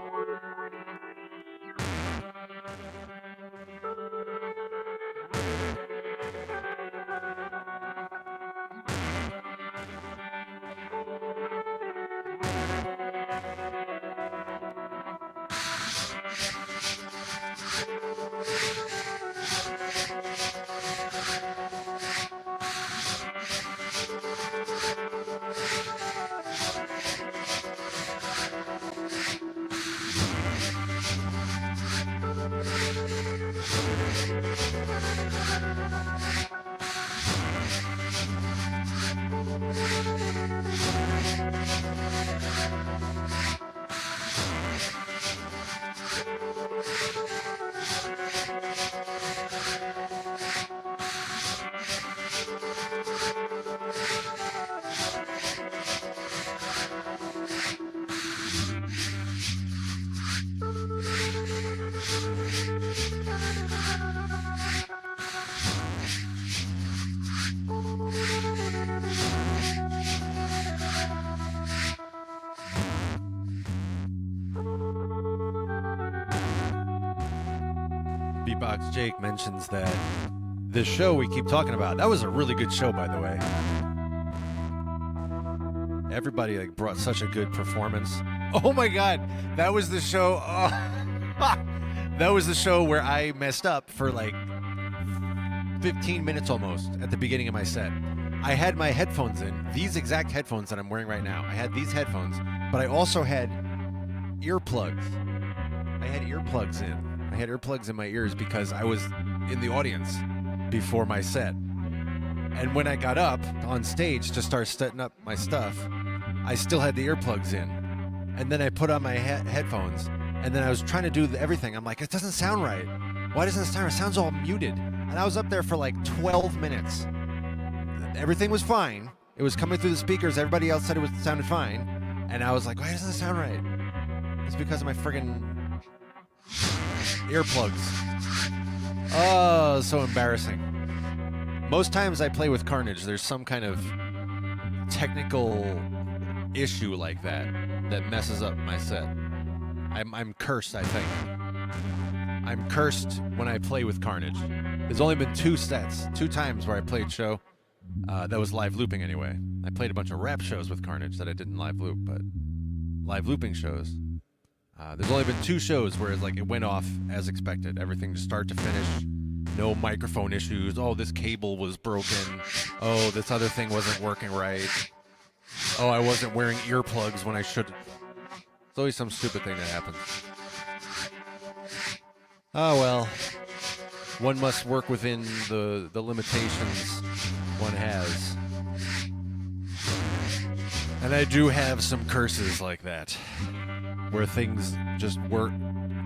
Beatbox Jake mentions that the show we keep talking about, that was a really good show, by the way. Everybody brought such a good performance. Oh my god, that was the show. That was the show where I messed up for 15 minutes almost at the beginning of my set. I had my headphones in, these exact headphones that I'm wearing right now. I had these headphones, but I also had earplugs. I had earplugs in. I had earplugs in my ears because I was in the audience before my set. And when I got up on stage to start setting up my stuff, I still had the earplugs in. And then I put on my headphones, and then I was trying to do everything. I'm like, it doesn't sound right. Why doesn't it sound right? It sounds all muted. And I was up there for 12 minutes. Everything was fine. It was coming through the speakers. Everybody else said it sounded fine. And I was like, why doesn't it sound right? It's because of my friggin' earplugs. Oh, so embarrassing. Most times I play with Carnage, there's some kind of technical issue like that messes up my set. I'm cursed, I think. I'm cursed when I play with Carnage. There's only been two times where I played show that was live looping anyway. I played a bunch of rap shows with Carnage that I didn't live loop, but live looping shows. There's only been two shows where it went off as expected. Everything just start to finish. No microphone issues. Oh, this cable was broken. Oh, this other thing wasn't working right. Oh, I wasn't wearing earplugs when I should. It's always some stupid thing that happens. Oh, well. One must work within the limitations one has. And I do have some curses like that, where things just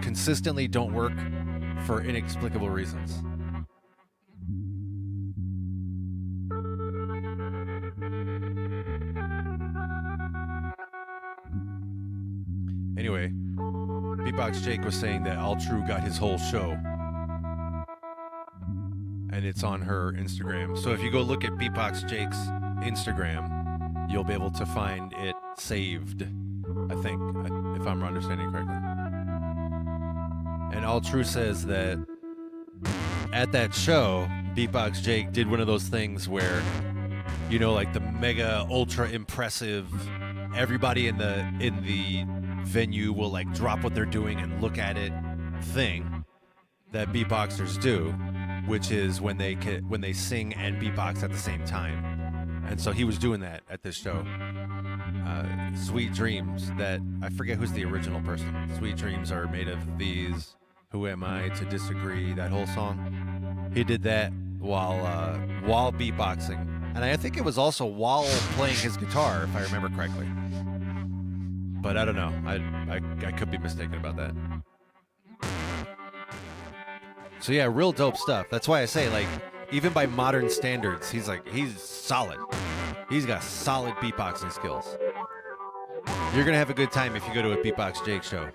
consistently don't work for inexplicable reasons. Anyway, Beatbox Jake was saying that All True got his whole show, and it's on her Instagram. So if you go look at Beatbox Jake's Instagram, you'll be able to find it saved, I think, if I'm understanding correctly. And All True says that at that show, Beatbox Jake did one of those things where, you know, like the mega ultra impressive, everybody in the venue will like drop what they're doing and look at it thing that beatboxers do, which is when they sing and beatbox at the same time. And so he was doing that at this show. Sweet Dreams, that I forget who's the original person. Sweet Dreams are made of these. Who am I to disagree? That whole song. He did that while beatboxing, and I think it was also while playing his guitar, if I remember correctly. But I don't know. I could be mistaken about that. So yeah, real dope stuff. That's why I say, like, even by modern standards, he's solid. He's got solid beatboxing skills. You're gonna have a good time if you go to a Beatbox Jake show.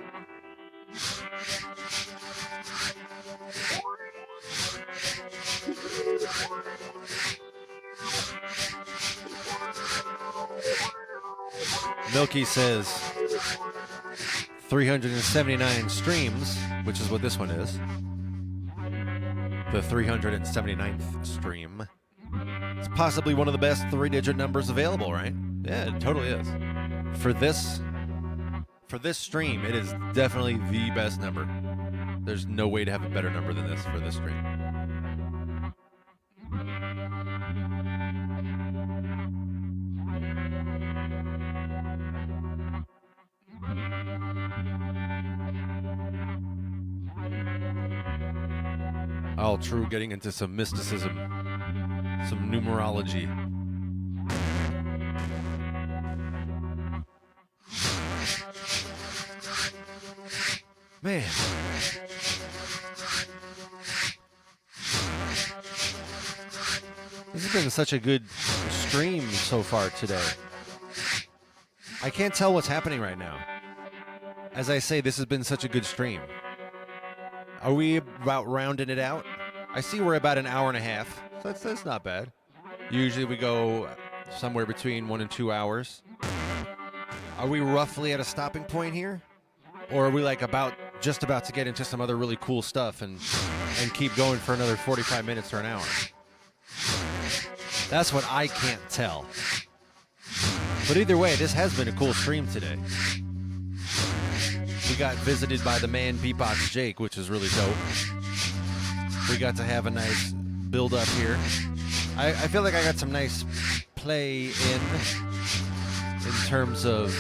Milky says 379 streams, which is what this one is. The 379th stream. It's possibly one of the best 3-digit numbers available, right? Yeah, it totally is. For this stream, it is definitely the best number. There's no way to have a better number than this for this stream. All True getting into some mysticism, some numerology. Man. This has been such a good stream so far today. I can't tell what's happening right now. As I say, this has been such a good stream. Are we about rounding it out? I see we're about an hour and a half. So that's not bad. Usually we go somewhere between 1 and 2 hours. Are we roughly at a stopping point here? Or are we like just about to get into some other really cool stuff and keep going for another 45 minutes or an hour? That's what I can't tell. But either way, this has been a cool stream today. We got visited by the man Beatbox Jake, which is really dope. We got to have a nice build up here. I feel like I got some nice play in terms of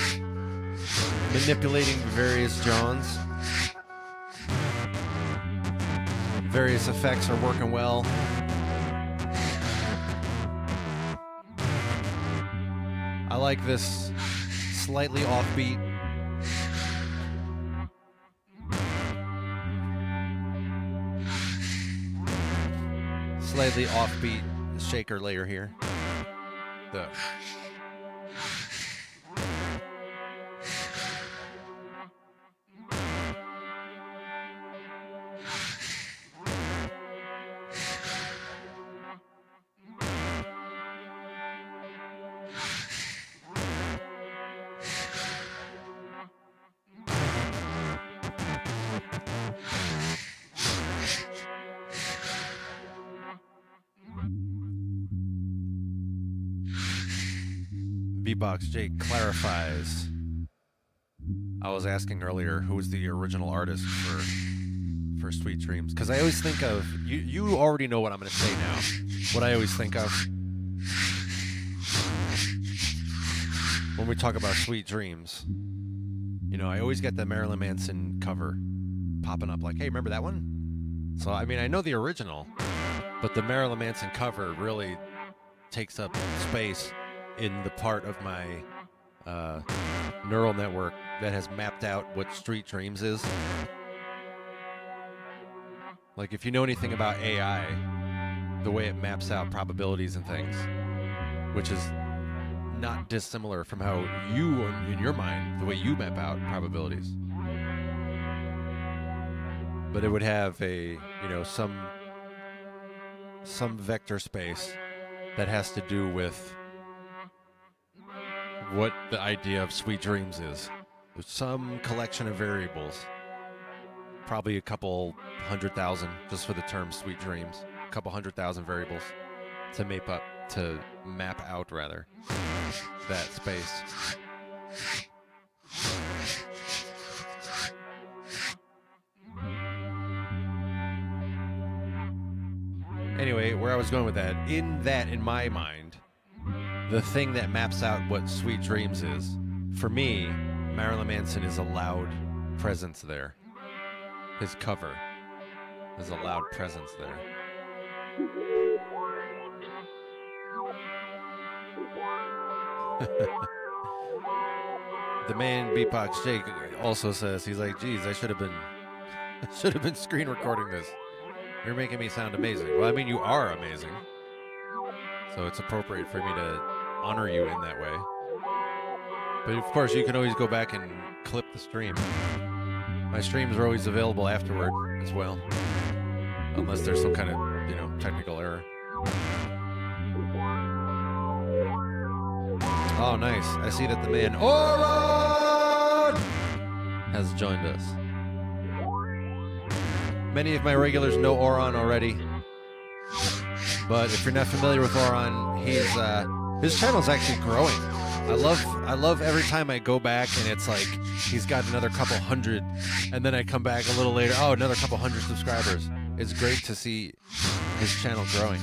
manipulating various Johns. Various effects are working well. I like this slightly offbeat. Slightly offbeat shaker layer here. Beatbox Jake clarifies. I was asking earlier who was the original artist for Sweet Dreams, because I always think of you already know what I'm going to say now. What I always think of when we talk about Sweet Dreams, you know, I always get the Marilyn Manson cover popping up like, hey, remember that one? So I mean, I know the original, but the Marilyn Manson cover really takes up space in the part of my neural network that has mapped out what Sweet Dreams is. Like, if you know anything about AI, the way it maps out probabilities and things, which is not dissimilar from how you, in your mind, the way you map out probabilities. But it would have a, you know, some vector space that has to do with what the idea of sweet dreams is. There's some collection of variables, probably a couple 100,000 just for the term sweet dreams, a couple 100,000 variables to map out rather that space. Anyway, where I was going with that, in my mind, the thing that maps out what sweet dreams is, for me, Marilyn Manson is a loud presence there. His cover is a loud presence there. The man Beatbox Jake also says, he's like, geez, I should have been screen recording this. You're making me sound amazing. Well, I mean, you are amazing. So it's appropriate for me to honor you in that way. But of course, you can always go back and clip the stream. My streams are always available afterward as well. Unless there's some kind of, you know, technical error. Oh, nice. I see that the man Oron has joined us. Many of my regulars know Oron already. But if you're not familiar with Oron, his channel's actually growing. I love every time I go back and it's like he's got another couple hundred, and then I come back a little later, oh, another couple hundred subscribers. It's great to see his channel growing.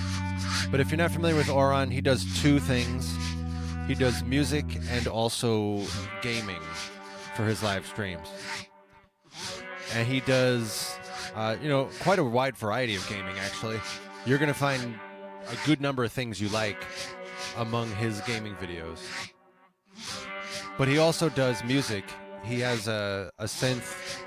But if you're not familiar with Oron, he does two things. He does music and also gaming for his live streams. And he does, you know, quite a wide variety of gaming, actually. You're going to find a good number of things you like among his gaming videos. But he also does music. He has a synth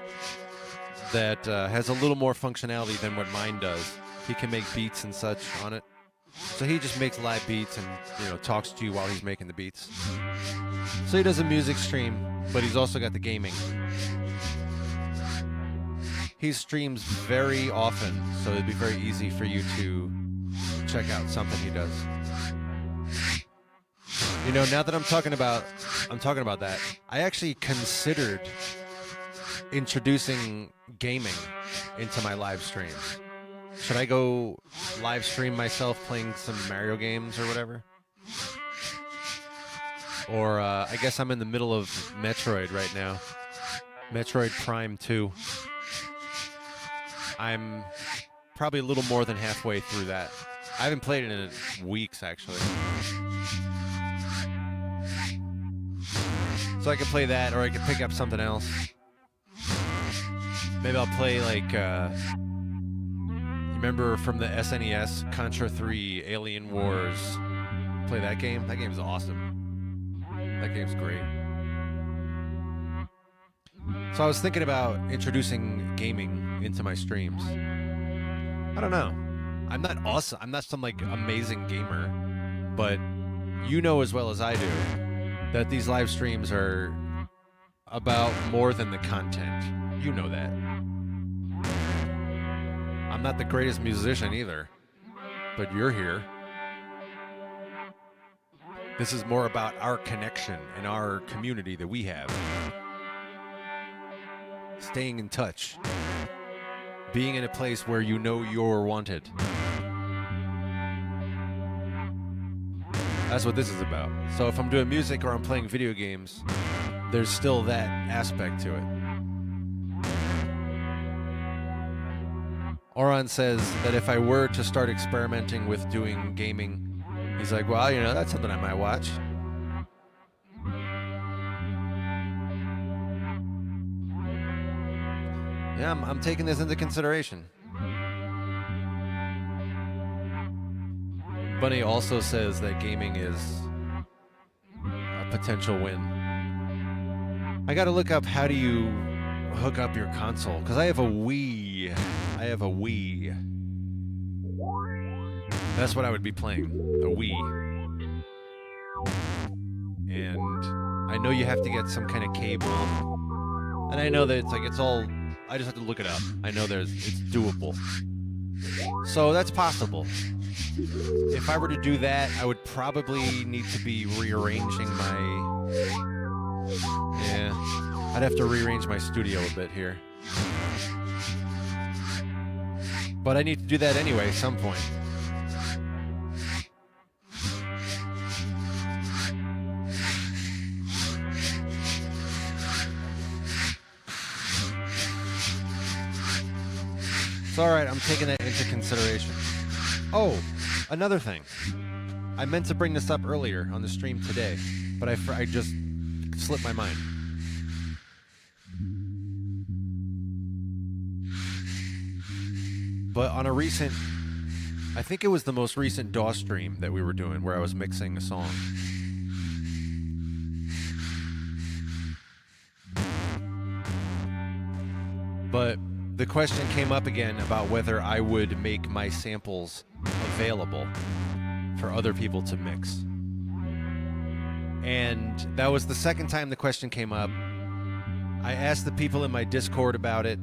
that has a little more functionality than what mine does. He can make beats and such on it. So he just makes live beats and, you know, talks to you while he's making the beats. So he does a music stream, but he's also got the gaming. He streams very often, so it'd be very easy for you to check out something he does. You know, now that I'm talking about that, I actually considered introducing gaming into my live streams. Should I go live stream myself playing some Mario games or whatever? Or I guess I'm in the middle of Metroid right now. Metroid Prime 2. I'm probably a little more than halfway through that. I haven't played it in weeks, actually. So I could play that, or I could pick up something else. Maybe I'll play, like, remember from the SNES, Contra 3, Alien Wars. Play that game? That game's awesome. That game's great. So I was thinking about introducing gaming into my streams. I don't know. I'm not awesome. I'm not some, like, amazing gamer. But you know as well as I do that these live streams are about more than the content. You know that. I'm not the greatest musician either, but you're here. This is more about our connection and our community that we have. Staying in touch. Being in a place where you know you're wanted. That's what this is about. So if I'm doing music or I'm playing video games, there's still that aspect to it. Oron says that if I were to start experimenting with doing gaming, he's like, well, you know, that's something I might watch. Yeah, I'm taking this into consideration. Bunny also says that gaming is a potential win. I gotta look up how do you hook up your console, because I have a Wii. That's what I would be playing, the Wii. and I know you have to get some kind of cable, and I know that it's all. I just have to look it up. I know it's doable, so that's possible. If I were to do that, I would probably need to be rearranging my. Yeah, I'd have to rearrange my studio a bit here, but I need to do that anyway at some point. It's all right. I'm taking that into consideration. Oh, another thing. I meant to bring this up earlier on the stream today, but I just slipped my mind. But on a recent, I think it was the most recent DAW stream that we were doing where I was mixing a song. But the question came up again about whether I would make my samples available for other people to mix. And that was the second time the question came up. I asked the people in my Discord about it,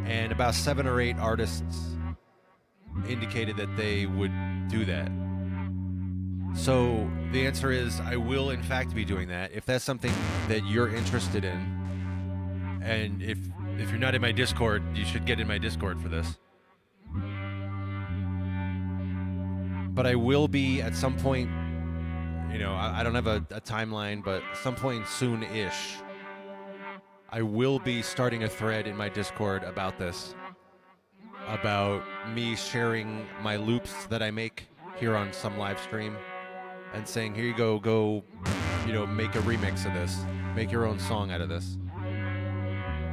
and about 7 or 8 artists indicated that they would do that. So the answer is I will in fact be doing that. If that's something that you're interested in, and if you're not in my Discord, you should get in my Discord for this. But I will be at some point, I don't have a timeline, but some point soon-ish, I will be starting a thread in my Discord about this, about me sharing my loops that I make here on some live stream and saying, here you go, make a remix of this, make your own song out of this.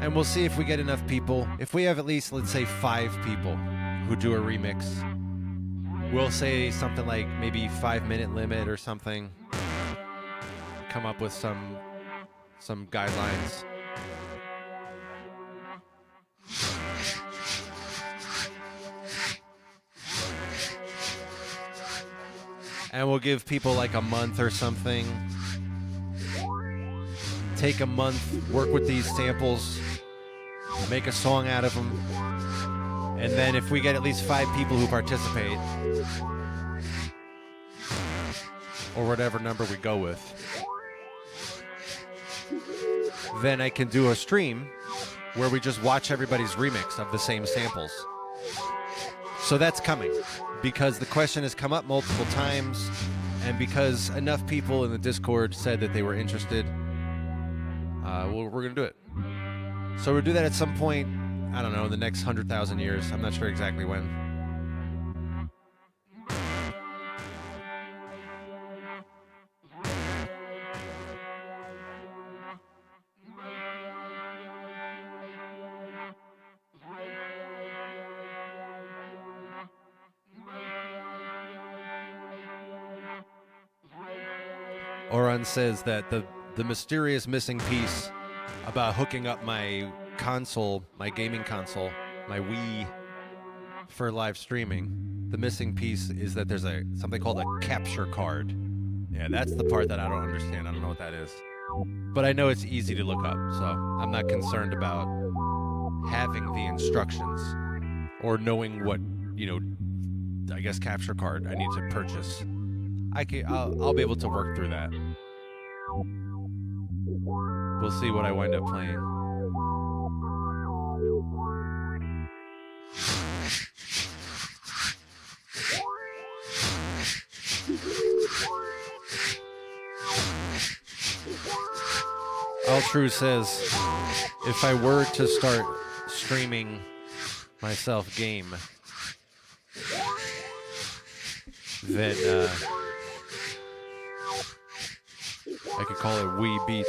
And we'll see if we get enough people. If we have at least, let's say, 5 people who do a remix, we'll say something like maybe 5-minute limit or something. Come up with some guidelines. And we'll give people like a month or something. Take a month, work with these samples, make a song out of them, and then if we get at least 5 people who participate, or whatever number we go with, then I can do a stream where we just watch everybody's remix of the same samples. So that's coming, because the question has come up multiple times, and because enough people in the Discord said that they were interested, we're going to do it. So we'll do that at some point, I don't know, in the next 100,000 years. I'm not sure exactly when. Oran says that the mysterious missing piece about hooking up my console, my gaming console, my Wii for live streaming, the missing piece is that there's something called a capture card. Yeah, that's the part that I don't understand. I don't know what that is. But I know it's easy to look up, so I'm not concerned about having the instructions or knowing what, I guess capture card I need to purchase. I'll be able to work through that. We'll see what I wind up playing. All True says, if I were to start streaming myself game, then I could call it Wii Beats.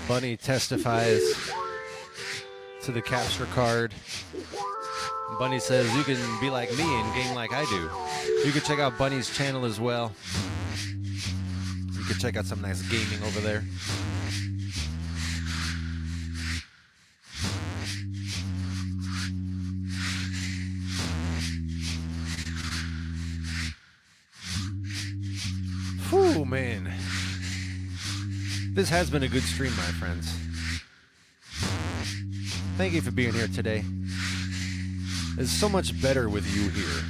Bunny testifies to the capture card. Bunny says you can be like me and game like I do. You can check out Bunny's channel as well. You can check out some nice gaming over there. Whew, man. This has been a good stream, my friends. Thank you for being here today. It's so much better with you here.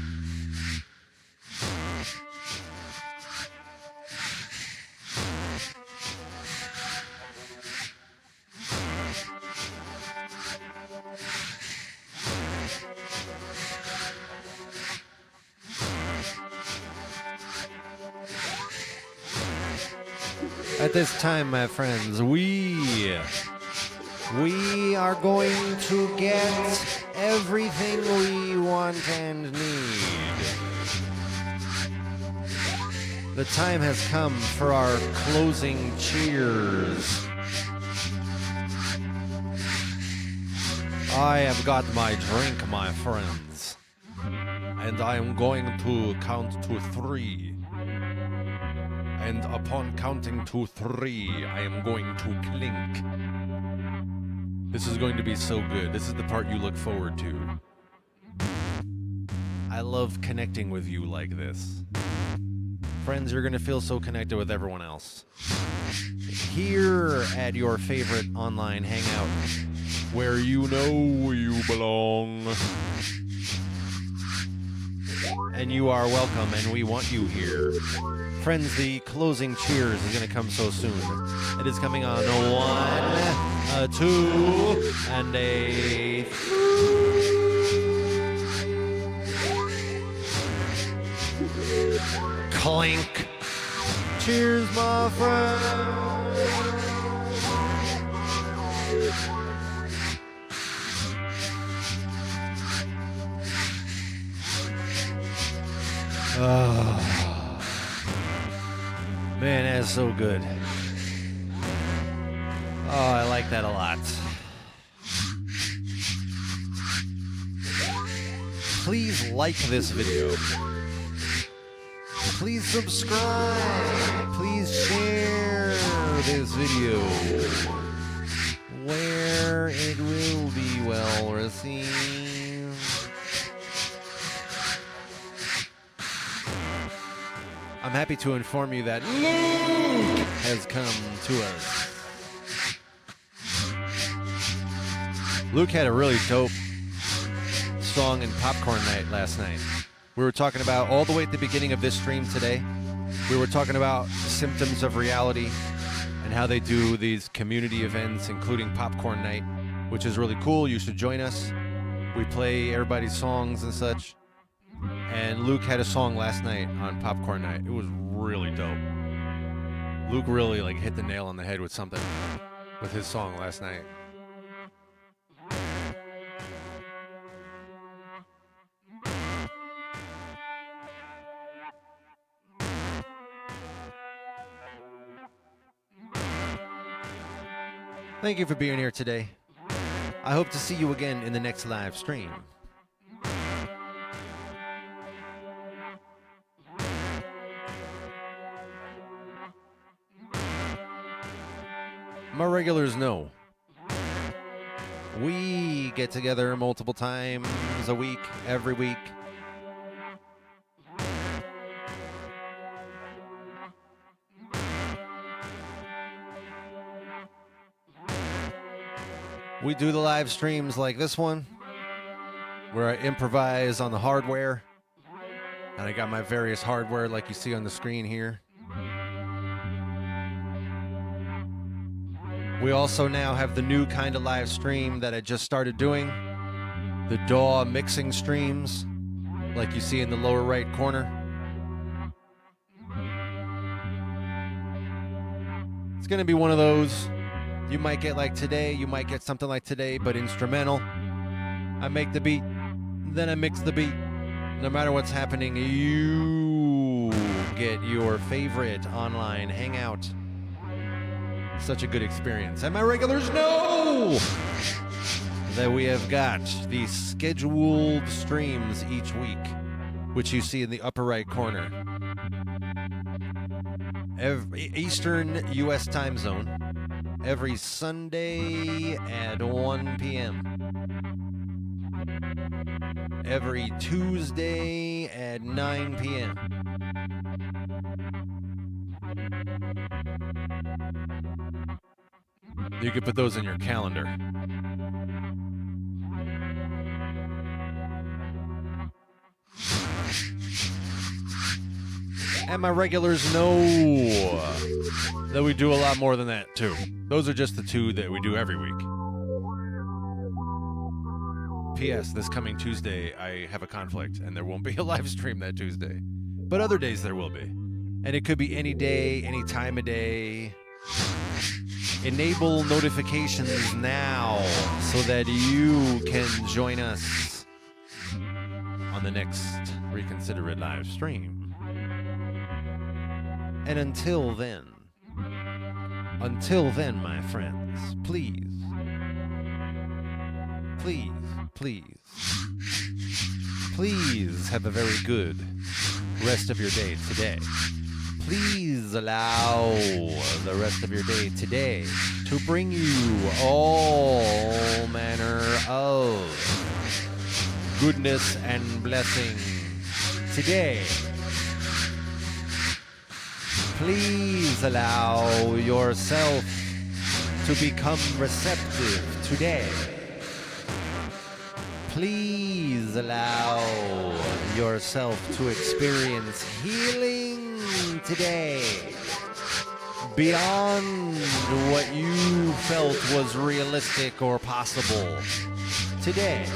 At this time, my friends, we are going to get everything we want and need. The time has come for our closing cheers. I have got my drink, my friends, and I am going to count to 3. And upon counting to 3, I am going to clink. This is going to be so good. This is the part you look forward to. I love connecting with you like this. Friends, you're going to feel so connected with everyone else. Here at your favorite online hangout, where you know you belong. And you are welcome, and we want you here. Friends, the closing cheers is going to come so soon. It is coming on 1, a 2, and a 3. Clink. Cheers, my friend. Man, that's so good. Oh, I like that a lot. Please like this video. Please subscribe. Please share this video where it will be well received. I'm happy to inform you that Luke has come to us. Luke had a really dope song in Popcorn Night last night. We were talking about, all the way at the beginning of this stream today, we were talking about symptoms of reality and how they do these community events, including Popcorn Night, which is really cool. You should join us. We play everybody's songs and such. And Luke had a song last night on Popcorn Night. It was really dope. Luke really hit the nail on the head with something with his song last night. Thank you for being here today. I hope to see you again in the next live stream. My regulars know we get together multiple times a week, every week. We do the live streams like this one, where I improvise on the hardware, and I got my various hardware like you see on the screen here. We also now have the new kind of live stream that I just started doing, the DAW mixing streams, like you see in the lower right corner. It's going to be one of those. You might get like today, you might get something like today, but instrumental. I make the beat, then I mix the beat. No matter what's happening, you get your favorite online hangout. Such a good experience. And my regulars know that we have got the scheduled streams each week, which you see in the upper right corner. Eastern U.S. time zone, every Sunday at 1 p.m. Every Tuesday at 9 p.m. You can put those in your calendar. And my regulars know that we do a lot more than that, too. Those are just the two that we do every week. P.S. This coming Tuesday, I have a conflict, and there won't be a live stream that Tuesday. But other days there will be. And it could be any day, any time of day. Enable notifications now so that you can join us on the next Reconsider It live stream. And until then, my friends, please have a very good rest of your day today. Please allow the rest of your day today to bring you all manner of goodness and blessing today. Please allow yourself to become receptive today. Please allow yourself to experience healing today beyond what you felt was realistic or possible today.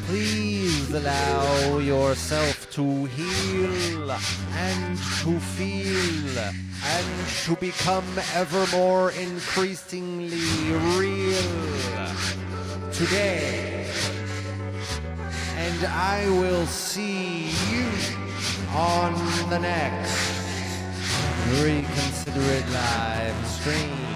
Please allow yourself to heal and to feel and to become ever more increasingly real today. And I will see you on the next Reconsider It live stream.